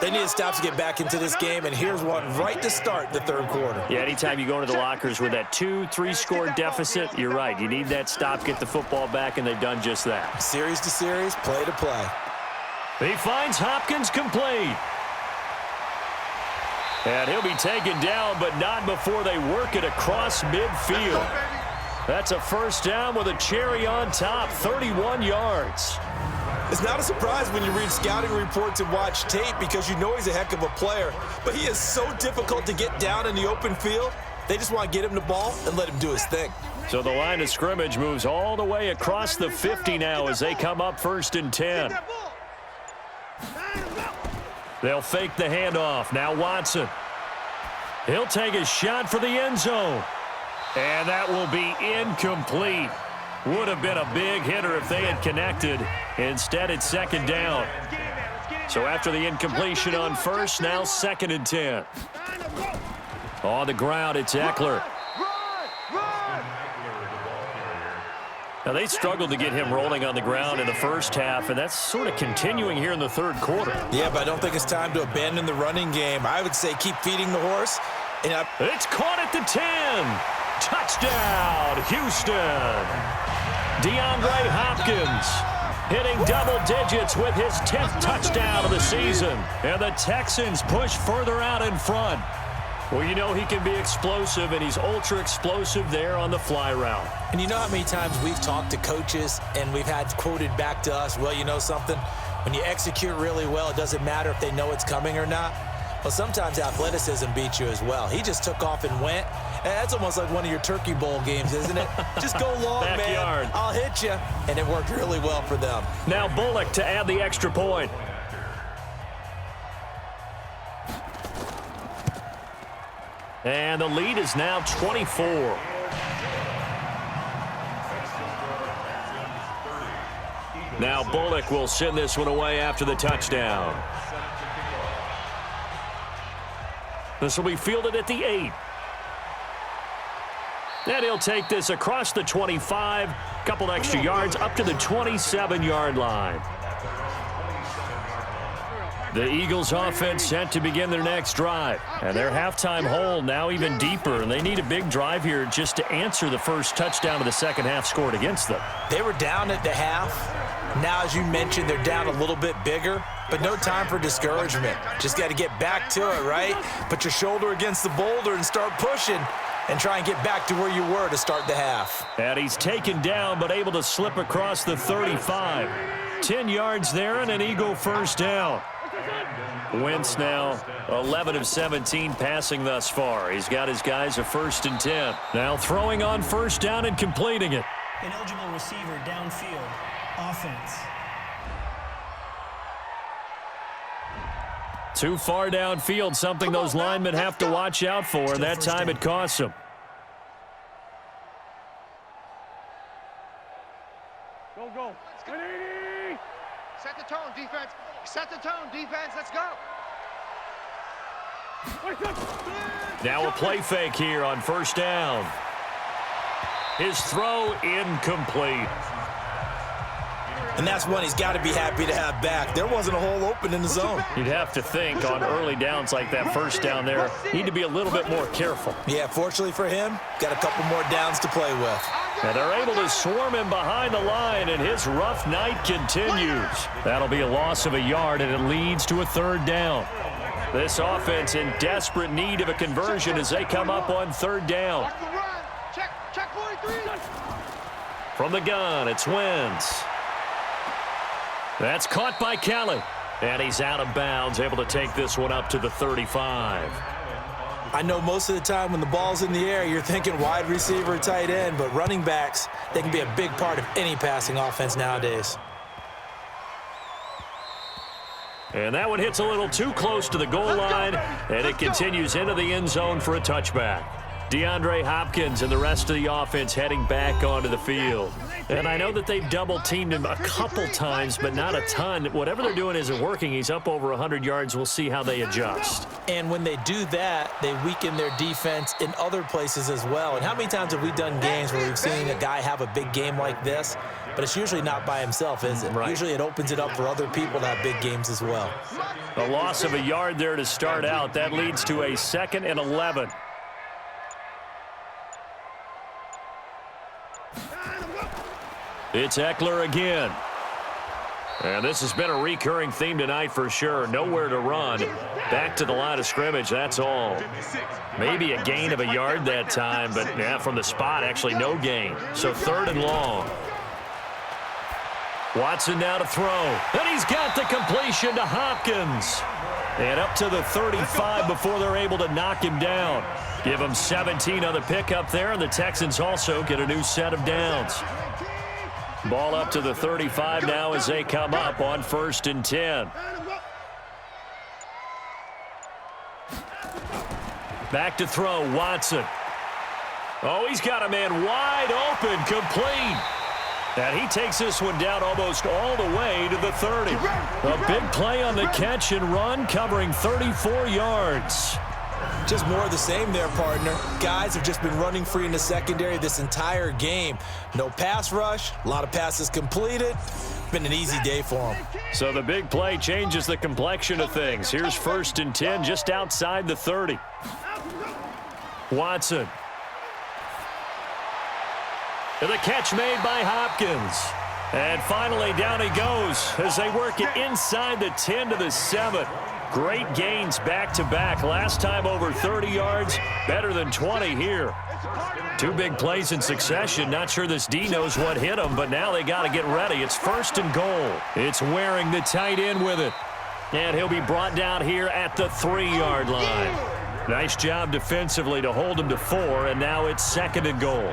They need to stop to get back into this game, and here's one right to start the third quarter. Yeah, anytime you go into the lockers with that 2-3 score deficit, you're right. You need that stop, get the football back, and they've done just that. Series to series, play to play. He finds Hopkins complete. And he'll be taken down, but not before they work it across midfield. That's a first down with a cherry on top, 31 yards. It's not a surprise when you read scouting reports and watch tape because you know he's a heck of a player, but he is so difficult to get down in the open field. They just want to get him the ball and let him do his thing. So the line of scrimmage moves all the way across the 50 now as they come up 1st and 10. They'll fake the handoff. Now Watson. He'll take a shot for the end zone. And that will be incomplete. Would have been a big hitter if they had connected. Instead, it's second down. So after the incompletion on first, now 2nd and 10. On the ground, it's Eckler. Now, they struggled to get him rolling on the ground in the first half, and that's sort of continuing here in the third quarter. Yeah, but I don't think it's time to abandon the running game. I would say keep feeding the horse. It's caught at the 10. Touchdown, Houston. DeAndre Hopkins hitting double digits with his 10th touchdown of the season. And the Texans push further out in front. Well, you know he can be explosive, and he's ultra explosive there on the fly route. And you know how many times we've talked to coaches and we've had quoted back to us, well, you know something? When you execute really well, it doesn't matter if they know it's coming or not. Well, sometimes athleticism beats you as well. He just took off and went. And that's almost like one of your Turkey Bowl games, isn't it? Just go long, Backyard. man. I'll hit you. And it worked really well for them. Now Bullock to add the extra point. And the lead is now 24. Now Bullock will send this one away after the touchdown. This will be fielded at the 8. And he'll take this across the 25, couple extra yards up to the 27-yard line. The Eagles offense set to begin their next drive. And their halftime hole now even deeper. And they need a big drive here just to answer the first touchdown of the second half scored against them. They were down at the half. Now, as you mentioned, they're down a little bit bigger. But no time for discouragement. Just got to get back to it, right? Put your shoulder against the boulder and start pushing. And try and get back to where you were to start the half. And he's taken down but able to slip across the 35. 10 yards there and an Eagle first down. Wentz now 11 of 17 passing thus far. He's got his guys a 1st and 10. Now throwing on first down and completing it. Ineligible receiver downfield. Offense. Too far downfield, something those linemen have to watch out for, and that time it costs them. Go. Set the tone, defense. Set the tone, defense. Let's go. Now a play fake here on first down. His throw incomplete. And that's one he's got to be happy to have back. There wasn't a hole open in the zone. You'd have to think on early downs like that first down there, need to be a little bit more careful. Yeah, fortunately for him, got a couple more downs to play with. And they're able to swarm him behind the line, and his rough night continues. That'll be a loss of a yard, and it leads to a 3rd down. This offense in desperate need of a conversion as they come up on 3rd down. Check 43. From the gun, it's Wentz. That's caught by Kelly. And he's out of bounds, able to take this one up to the 35. I know most of the time when the ball's in the air, you're thinking wide receiver, tight end, but running backs, they can be a big part of any passing offense nowadays. And that one hits a little too close to the goal line, and it continues into the end zone for a touchback. DeAndre Hopkins and the rest of the offense heading back onto the field. And I know that they've double-teamed him a couple times, but not a ton. Whatever they're doing isn't working. He's up over 100 yards. We'll see how they adjust. And when they do that, they weaken their defense in other places as well. And how many times have we done games where we've seen a guy have a big game like this, but it's usually not by himself, is it? Right. Usually it opens it up for other people to have big games as well. A loss of a yard there to start out. That leads to a 2nd and 11. It's Eckler again. And this has been a recurring theme tonight for sure. Nowhere to run. Back to the line of scrimmage, that's all. Maybe a gain of a yard that time, but yeah, from the spot, actually no gain. So 3rd and long. Watson now to throw. And he's got the completion to Hopkins. And up to the 35 before they're able to knock him down. Give him 17 on the pickup there, and the Texans also get a new set of downs. Ball up to the 35 now as they come up on 1st and 10. Back to throw, Watson. Oh, he's got a man wide open, complete. And he takes this one down almost all the way to the 30. A big play on the catch and run, covering 34 yards. Just more of the same there, partner. Guys have just been running free in the secondary this entire game. No pass rush, a lot of passes completed. Been an easy day for them. So the big play changes the complexion of things. Here's 1st and 10 just outside the 30. Watson. And the catch made by Hopkins. And finally down he goes as they work it inside the 10 to the 7. Great gains back-to-back. Last time over 30 yards, better than 20 here. 2 big plays in succession. Not sure this D knows what hit him, but now they got to get ready. It's 1st and goal. It's Waring, the tight end, with it. And he'll be brought down here at the 3-yard line. Nice job defensively to hold him to 4, and now it's 2nd and goal.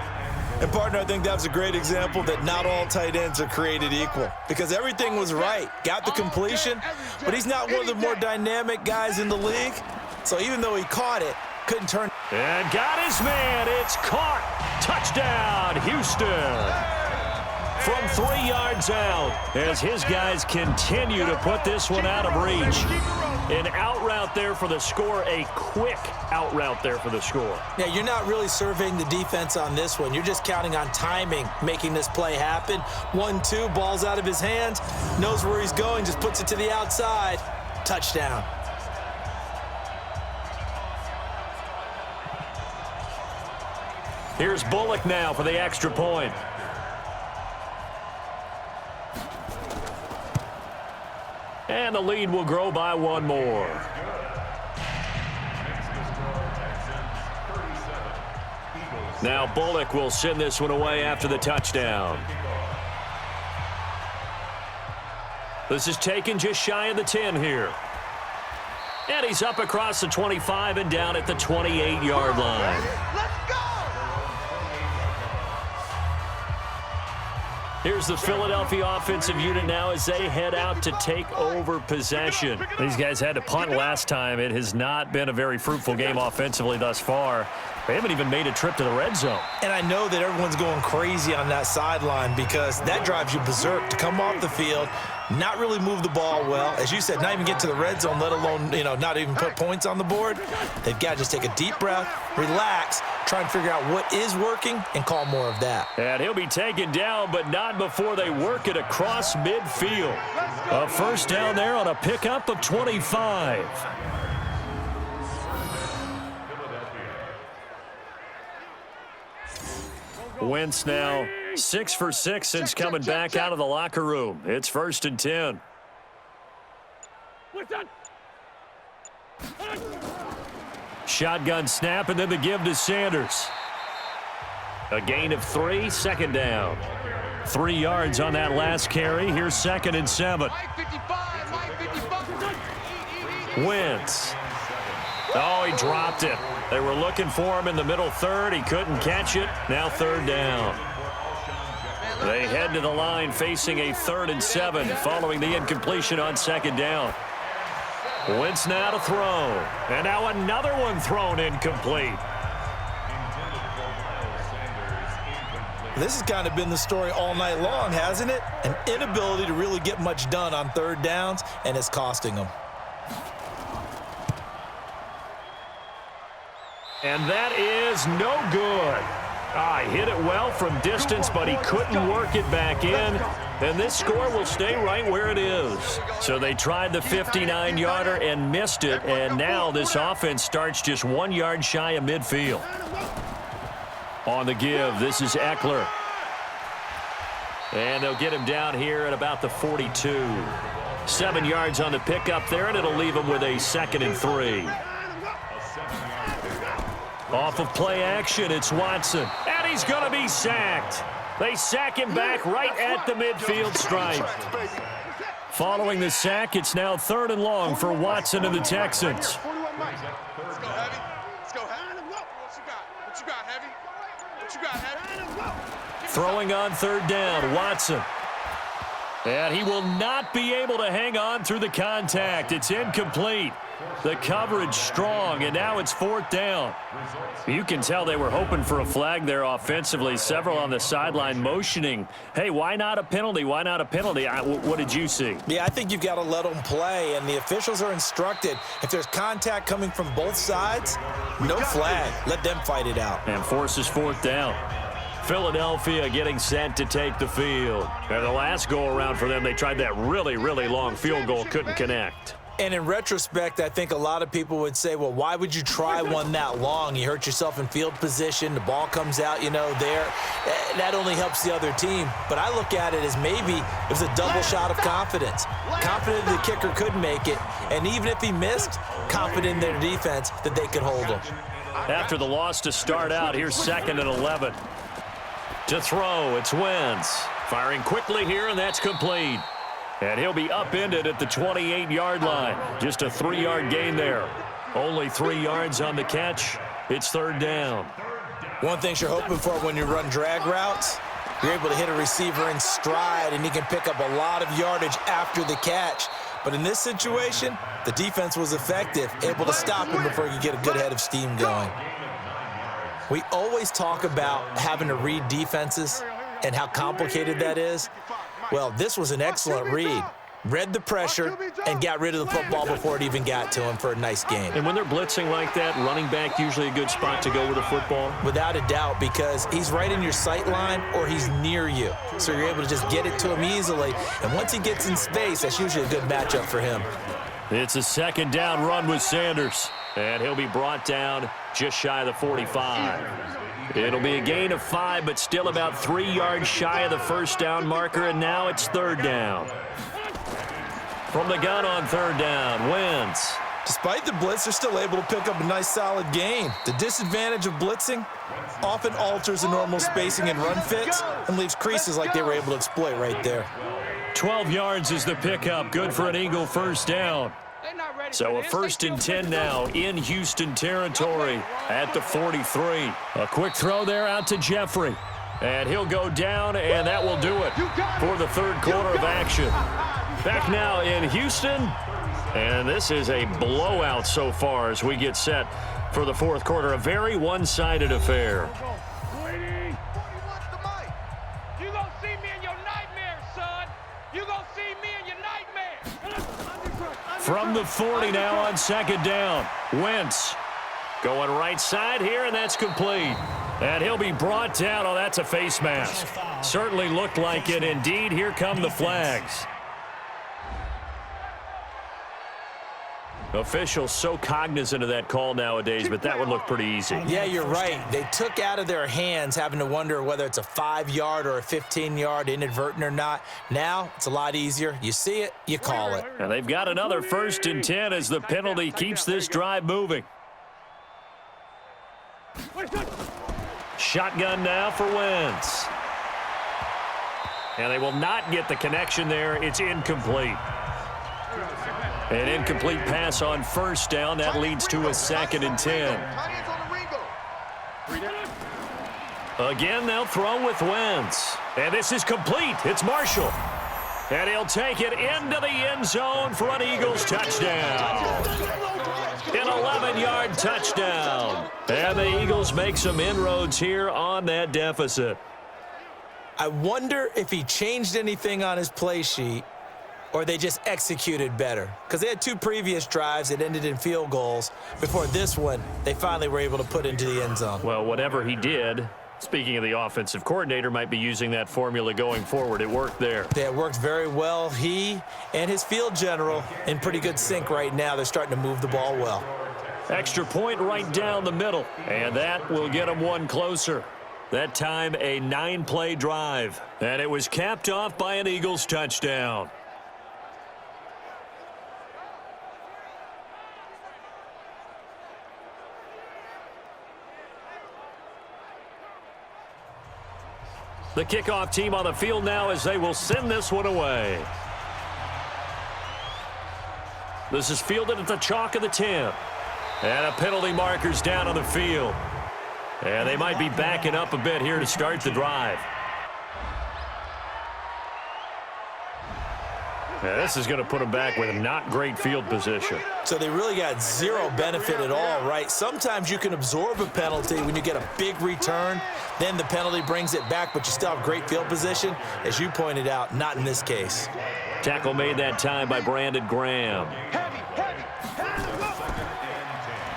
And, partner, I think that was a great example that not all tight ends are created equal because everything was right. Got the completion, but he's not one of the more dynamic guys in the league. So even though he caught it, couldn't turn. And got his man. It's caught. Touchdown, Houston. From 3 yards out as his guys continue to put this one out of reach. An out route there for the score, a quick out route there for the score. Yeah, you're not really surveying the defense on this one. You're just counting on timing, making this play happen. 1-2, ball's out of his hands, knows where he's going, just puts it to the outside. Touchdown. Here's Bullock now for the extra point. And the lead will grow by 1 more. Now Bullock will send this one away after the touchdown. This is taken just shy of the 10 here. And he's up across the 25 and down at the 28-yard line. Here's the Philadelphia offensive unit now as they head out to take over possession. These guys had to punt last time. It has not been a very fruitful game offensively thus far. They haven't even made a trip to the red zone. And I know that everyone's going crazy on that sideline because that drives you berserk to come off the field, not really move the ball well. As you said, not even get to the red zone, let alone, not even put points on the board. They've got to just take a deep breath, relax, try and figure out what is working and call more of that. And he'll be taken down, but not before they work it across midfield. A first down there on a pickup of 25. Wentz now 6 for 6 since coming back out of the locker room. It's 1st and 10. Shotgun snap and then the give to Sanders. A gain of 3, 2nd down. 3 yards on that last carry. Here's 2nd and 7. Wentz. Oh, he dropped it. They were looking for him in the middle third. He couldn't catch it. Now 3rd down. They head to the line facing a 3rd and 7 following the incompletion on 2nd down. Wentz now to throw. And now another one thrown incomplete. This has kind of been the story all night long, hasn't it? An inability to really get much done on 3rd downs, and it's costing them. And that is no good. He hit it well from distance, but he couldn't work it back in. And this score will stay right where it is. So they tried the 59-yarder and missed it, and now this offense starts just 1 yard shy of midfield. On the give, this is Eckler. And they'll get him down here at about the 42. 7 yards on the pickup there, and it'll leave him with a 2nd and 3. Off of play action, it's Watson. And he's going to be sacked. They sack him back right at the midfield stripe. Following the sack, it's now 3rd and long for Watson and the Texans. Let's go, Heavy. Let's go, Heavy. What you got, Heavy? What you got, Heavy? Throwing on 3rd down, Watson. And he will not be able to hang on through the contact. It's incomplete. The coverage strong, and now it's 4th down. You can tell they were hoping for a flag there offensively. Several on the sideline motioning, hey, why not a penalty? Why not a penalty? What did you see? Yeah, I think you've got to let them play, and the officials are instructed. If there's contact coming from both sides, no flag. Let them fight it out. And forces 4th down. Philadelphia getting set to take the field. And the last go-around for them, they tried that really, really long field goal, couldn't connect. And in retrospect, I think a lot of people would say, well, why would you try one that long? You hurt yourself in field position. The ball comes out, there. That only helps the other team. But I look at it as maybe it was a double shot of confidence. Confident the kicker could make it. And even if he missed, confident in their defense that they could hold him. After the loss to start out, here's 2nd and 11. To throw, it's Wentz. Firing quickly here, and that's complete. And he'll be upended at the 28-yard line. Just a 3-yard gain there. Only 3 yards on the catch. It's third down. One thing you're hoping for when you run drag routes, you're able to hit a receiver in stride, and he can pick up a lot of yardage after the catch. But in this situation, the defense was effective, able to stop him before he could get a good head of steam going. We always talk about having to read defenses and how complicated that is. Well, this was an excellent read. Read the pressure and got rid of the football before it even got to him for a nice gain. And when they're blitzing like that, running back usually a good spot to go with the football? Without a doubt, because he's right in your sight line or he's near you. So you're able to just get it to him easily. And once he gets in space, that's usually a good matchup for him. It's a second down run with Sanders. And he'll be brought down just shy of the 45. It'll be a gain of 5, but still about 3 yards shy of the first down marker, and now it's third down. From the gun on third down, Wentz. Despite the blitz, they're still able to pick up a nice solid gain. The disadvantage of blitzing often alters the normal spacing and run fits and leaves creases like they were able to exploit right there. 12 yards is the pickup, good for an Eagle first down. So a 1st and 10 now in Houston territory at the 43. A quick throw there out to Jeffrey. And he'll go down, and that will do it for the third quarter of action. Back now in Houston, and this is a blowout so far as we get set for the fourth quarter. A very one-sided affair. You gonna see me in your nightmares, son. You gonna see me in your nightmares. From the 40 now on second down. Wentz going right side here, and that's complete. And he'll be brought down. Oh, that's a face mask. Certainly looked like it. Indeed, here come the flags. Officials so cognizant of that call nowadays, but that would look pretty easy. Yeah, you're right. They took out of their hands having to wonder whether it's a 5-yard or a 15-yard inadvertent or not. Now, it's a lot easier. You see it, you call it. And they've got another 1st and 10 as the penalty keeps this drive moving. Shotgun now for Wentz. And they will not get the connection there. It's incomplete. An incomplete pass on first down. That leads to a 2nd and 10. Again, they'll throw with Wentz. And this is complete. It's Marshall. And he'll take it into the end zone for an Eagles touchdown. An 11-yard touchdown. And the Eagles make some inroads here on that deficit. I wonder if he changed anything on his play sheet or they just executed better. Because they had 2 previous drives that ended in field goals. Before this one, they finally were able to put into the end zone. Well, whatever he did, speaking of the offensive coordinator, might be using that formula going forward. It worked there. Yeah, it worked very well. He and his field general in pretty good sync right now. They're starting to move the ball well. Extra point right down the middle. And that will get them one closer. That time a 9-play drive. And it was capped off by an Eagles touchdown. The kickoff team on the field now as they will send this one away. This is fielded at the chalk of the 10. And a penalty marker's down on the field. And they might be backing up a bit here to start the drive. Yeah, this is going to put them back with not great field position. So they really got zero benefit at all, right? Sometimes you can absorb a penalty when you get a big return. Then the penalty brings it back, but you still have great field position. As you pointed out, not in this case. Tackle made that time by Brandon Graham.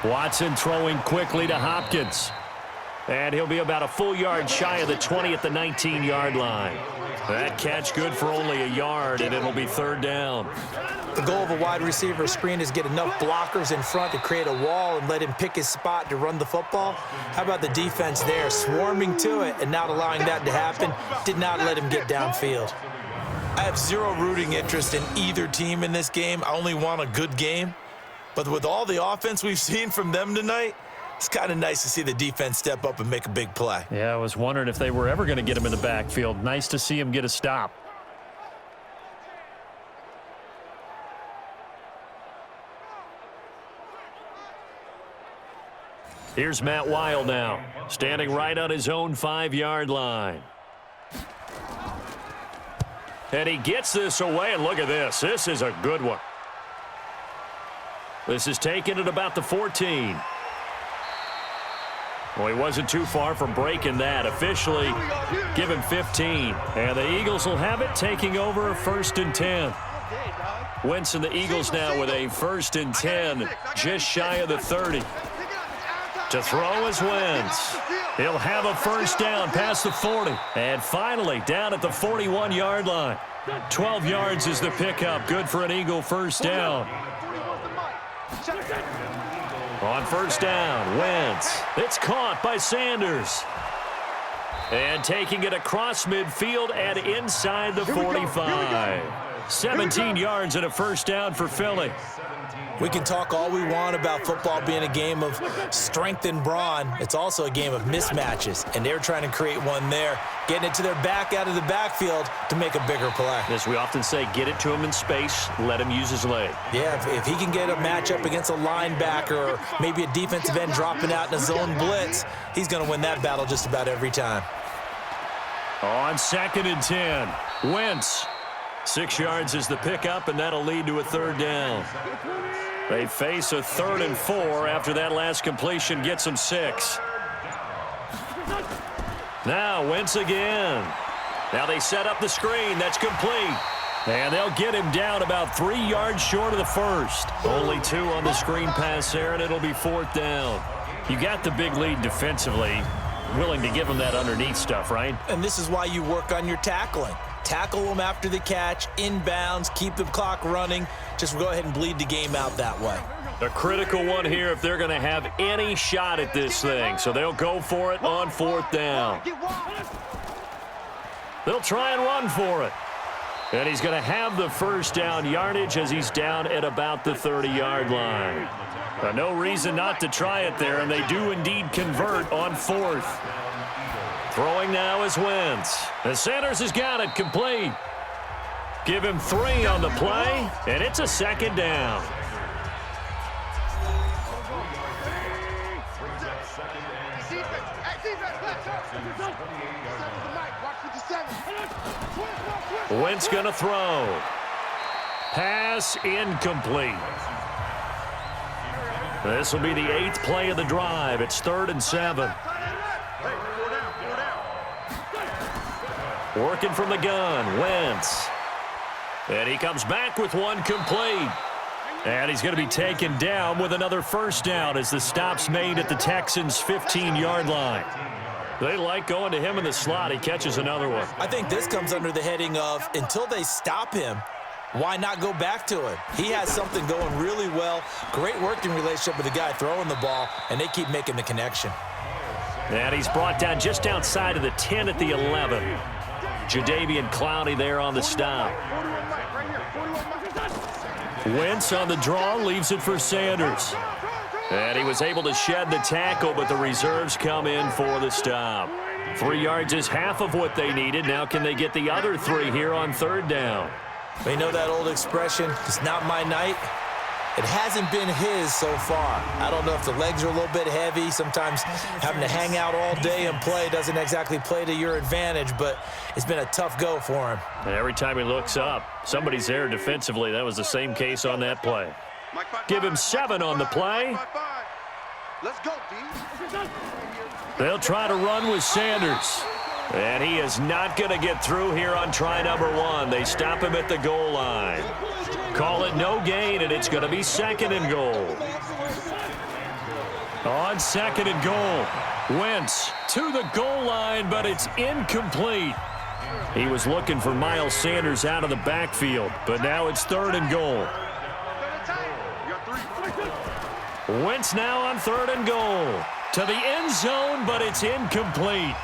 Watson throwing quickly to Hopkins. And he'll be about a full yard shy of the 20 at the 19-yard line. That catch good for only a yard, and it'll be third down. The goal of a wide receiver screen is get enough blockers in front to create a wall and let him pick his spot to run the football. How about the defense there, swarming to it and not allowing that to happen? Did not let him get downfield. I have zero rooting interest in either team in this game. I only want a good game. But with all the offense we've seen from them tonight, it's kind of nice to see the defense step up and make a big play. Yeah, I was wondering if they were ever going to get him in the backfield. Nice to see him get a stop. Here's Matt Weil now, standing right on his own 5-yard line. And he gets this away, and look at this. This is a good one. This is taken at about the 14. Well, he wasn't too far from breaking that. Officially, give him 15. And the Eagles will have it, taking over 1st and 10. Wentz and the Eagles now with a 1st and 10, just shy of the 30. To throw is Wentz. He'll have a first down past the 40. And finally, down at the 41-yard line. 12 yards is the pickup. Good for an Eagle first down. On first down, Wentz. It's caught by Sanders. And taking it across midfield and inside the 45. 17 yards and a first down for Philly. We can talk all we want about football being a game of strength and brawn. It's also a game of mismatches, and they're trying to create one there, getting it to their back out of the backfield to make a bigger play. As we often say, get it to him in space, let him use his leg. Yeah, if he can get a matchup against a linebacker or maybe a defensive end dropping out in a zone blitz, he's going to win that battle just about every time. On 2nd and 10, Wentz. 6 yards is the pickup, and that'll lead to a third down. They face a 3rd and 4 after that last completion gets them 6. Now Wentz again. Now they set up the screen. That's complete. And they'll get him down about 3 yards short of the first. Only 2 on the screen pass there, and it'll be 4th down. You got the big lead defensively. Willing to give him that underneath stuff, right? And this is why you work on your tackling. Tackle them after the catch, inbounds, keep the clock running. Just go ahead and bleed the game out that way. A critical one here if they're going to have any shot at this thing. So they'll go for it on 4th down. They'll try and run for it. And he's going to have the first down yardage as he's down at about the 30-yard line. No reason not to try it there, and they do indeed convert on 4th. Throwing now is Wentz. And Sanders has got it complete. Give him 3 on the play, and it's a 2nd down. Wentz going to throw. Pass incomplete. This will be the 8th play of the drive. It's 3rd and 7. Working from the gun, Wentz. And he comes back with one complete. And he's going to be taken down with another first down as the stop's made at the Texans' 15-yard line. They like going to him in the slot. He catches another one. I think this comes under the heading of until they stop him, why not go back to it? He has something going really well. Great working relationship with the guy throwing the ball, and they keep making the connection. And he's brought down just outside of the 10 at the 11. Jadeveon Clowney there on the stop. Wentz on the draw, leaves it for Sanders. And he was able to shed the tackle, but the reserves come in for the stop. 3 yards is half of what they needed. Now can they get the other 3 here on 3rd down? You know that old expression, it's not my night? It hasn't been his so far. I don't know if the legs are a little bit heavy. Sometimes having to hang out all day and play doesn't exactly play to your advantage, but it's been a tough go for him. And every time he looks up, somebody's there defensively. That was the same case on that play. Give him 7 on the play. Let's go, D. They'll try to run with Sanders. And he is not going to get through here on try number 1. They stop him at the goal line. Call it no gain, and it's going to be 2nd and goal. On 2nd and goal, Wentz to the goal line, but it's incomplete. He was looking for Miles Sanders out of the backfield, but now it's 3rd and goal. Wentz now on 3rd and goal. To the end zone, but it's incomplete.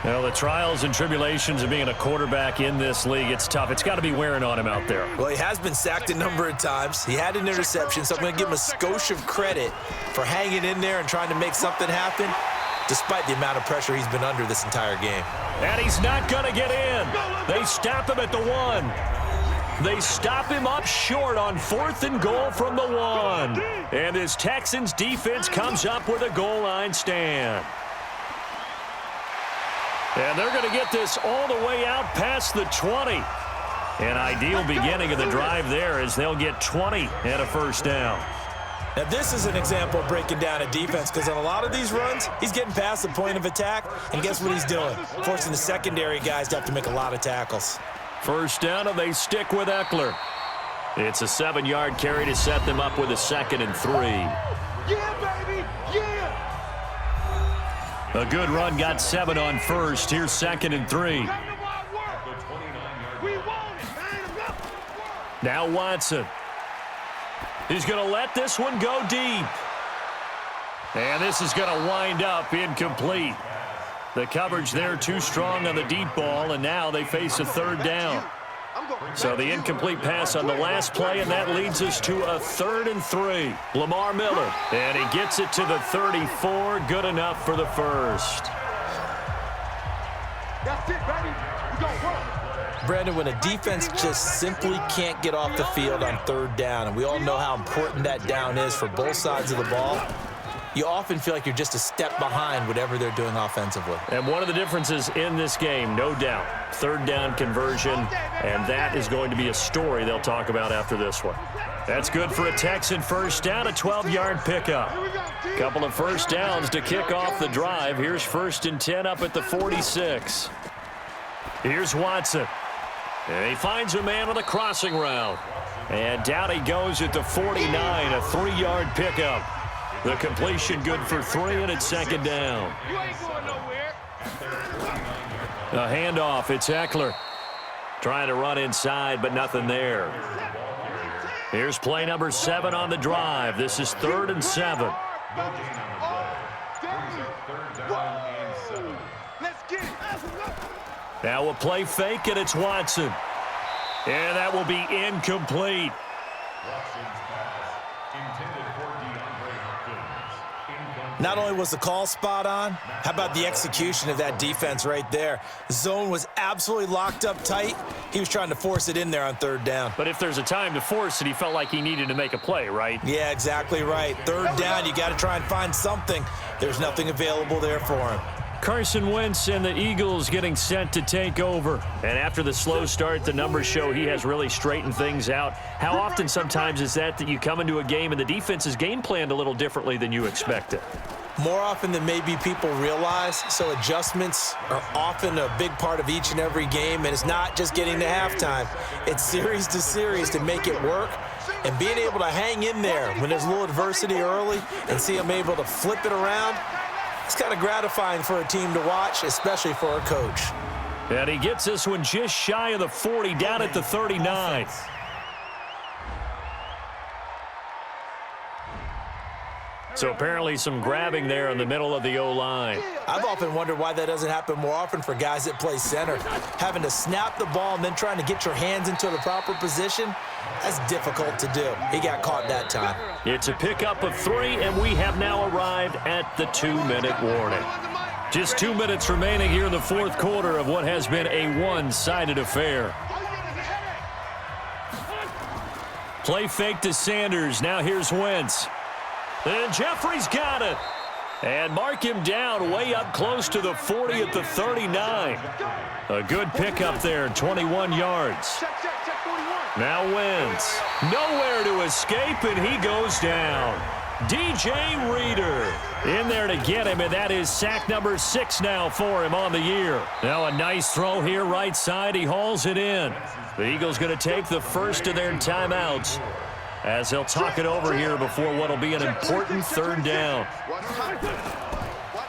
Well, the trials and tribulations of being a quarterback in this league, it's tough. It's got to be wearing on him out there. Well, he has been sacked a number of times. He had an interception, so I'm going to give him a skosh of credit for hanging in there and trying to make something happen, despite the amount of pressure he's been under this entire game. And he's not going to get in. They stop him at the 1. They stop him up short on 4th and goal from the 1. And this Texans defense comes up with a goal line stand. And they're going to get this all the way out past the 20. An ideal beginning of the drive there as they'll get 20 and a first down. Now, this is an example of breaking down a defense because on a lot of these runs, he's getting past the point of attack, and guess what he's doing? Forcing the secondary guys to have to make a lot of tackles. First down, and they stick with Eckler. It's a 7-yard carry to set them up with a 2nd and 3. Yeah, baby, yeah! A good run got 7 on first. Here's 2nd and 3. Now Watson. He's going to let this one go deep. And this is going to wind up incomplete. The coverage there too strong on the deep ball, and now they face a 3rd down. So the incomplete pass on the last play, and that leads us to a 3rd and 3. Lamar Miller, and he gets it to the 34. Good enough for the first. That's it, baby. We gon' work. Brandon, when a defense just simply can't get off the field on 3rd down, and we all know how important that down is for both sides of the ball, you often feel like you're just a step behind whatever they're doing offensively. And one of the differences in this game, no doubt, 3rd down conversion, and that is going to be a story they'll talk about after this one. That's good for a Texan first down, a 12-yard pickup. Couple of first downs to kick off the drive. Here's 1st and 10 up at the 46. Here's Watson. And he finds a man on the crossing route. And down he goes at the 49, a 3-yard pickup. The completion good for 3, and it's 2nd down. You ain't going nowhere. A handoff, it's Eckler. Trying to run inside, but nothing there. Here's play number 7 on the drive. This is 3rd and 7. Let's get it. Now a play fake, and it's Watson. And that will be incomplete. Not only was the call spot on, how about the execution of that defense right there? The zone was absolutely locked up tight. He was trying to force it in there on 3rd down. But if there's a time to force it, he felt like he needed to make a play, right? Yeah, exactly right. 3rd down, you got to try and find something. There's nothing available there for him. Carson Wentz and the Eagles getting set to take over. And after the slow start, the numbers show he has really straightened things out. How often sometimes is that you come into a game and the defense is game planned a little differently than you expected? More often than maybe people realize, so adjustments are often a big part of each and every game, and it's not just getting to halftime. It's series to series to make it work, and being able to hang in there when there's a little adversity early and see them able to flip it around, it's kind of gratifying for a team to watch, especially for a coach. And he gets this one just shy of the 40, down at the 39. So apparently some grabbing there in the middle of the O-line. I've often wondered why that doesn't happen more often for guys that play center. Having to snap the ball and then trying to get your hands into the proper position, that's difficult to do. He got caught that time. It's a pickup of 3, and we have now arrived at the 2-minute warning. Just 2 minutes remaining here in the 4th quarter of what has been a one-sided affair. Play fake to Sanders. Now here's Wentz. And Jeffrey's got it. And mark him down way up close to the 40 at the 39. A good pickup there, 21 yards. Now Wentz. Nowhere to escape, and he goes down. DJ Reader in there to get him, and that is sack number 6 now for him on the year. Now a nice throw here right side. He hauls it in. The Eagles going to take the first of their timeouts as they'll talk it over here before what will be an important 3rd down.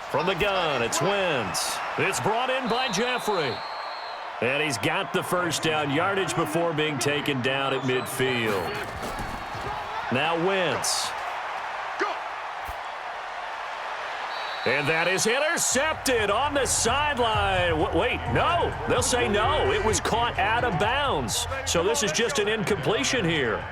From the gun, it's Wentz. It's brought in by Jeffrey. And he's got the first down, yardage before being taken down at midfield. Now Wentz. And that is intercepted on the sideline. Wait, no. They'll say no. It was caught out of bounds. So this is just an incompletion here.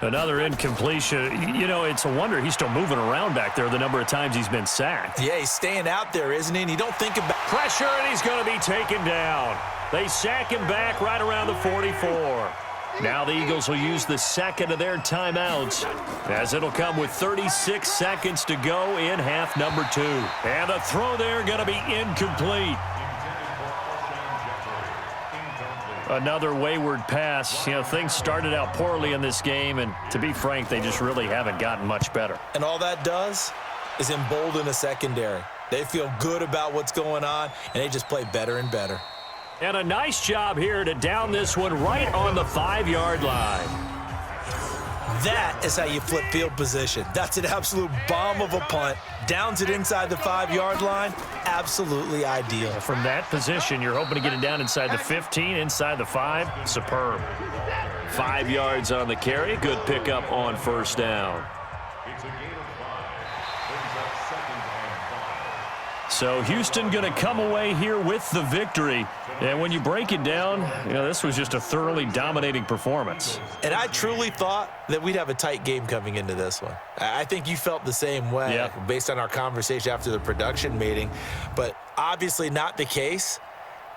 Another incompletion. You know, it's a wonder he's still moving around back there the number of times he's been sacked. Yeah, he's staying out there, isn't he? And you don't think about pressure, and he's going to be taken down. They sack him back right around the 44. Now the Eagles will use the second of their timeouts, as it'll come with 36 seconds to go in half number 2. And the throw there going to be incomplete. Another wayward pass. You know, things started out poorly in this game, and to be frank, they just really haven't gotten much better. And all that does is embolden a secondary. They feel good about what's going on, and they just play better and better. And a nice job here to down this one right on the 5-yard line. That is how you flip field position. That's an absolute bomb of a punt. Downs it inside the 5-yard line. Absolutely ideal. From that position, you're hoping to get it down inside the 15, inside the 5. Superb. 5 yards on the carry. Good pickup on first down. So Houston going to come away here with the victory. And when you break it down, you know, this was just a thoroughly dominating performance. And I truly thought that we'd have a tight game coming into this one. I think you felt the same way based on our conversation after the production meeting, but obviously not the case.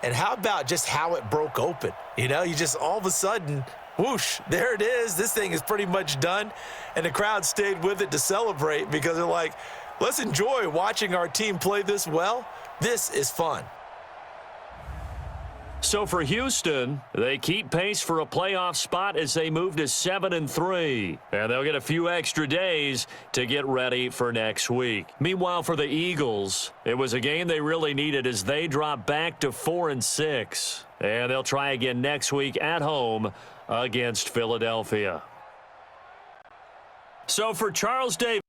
And how about just how it broke open? You know, you just all of a sudden, whoosh, there it is. This thing is pretty much done. And the crowd stayed with it to celebrate because they're like, let's enjoy watching our team play this well. This is fun. So for Houston, they keep pace for a playoff spot as they move to 7-3. And they'll get a few extra days to get ready for next week. Meanwhile, for the Eagles, it was a game they really needed as they drop back to 4-6. And they'll try again next week at home against Philadelphia. So for Charles Davis.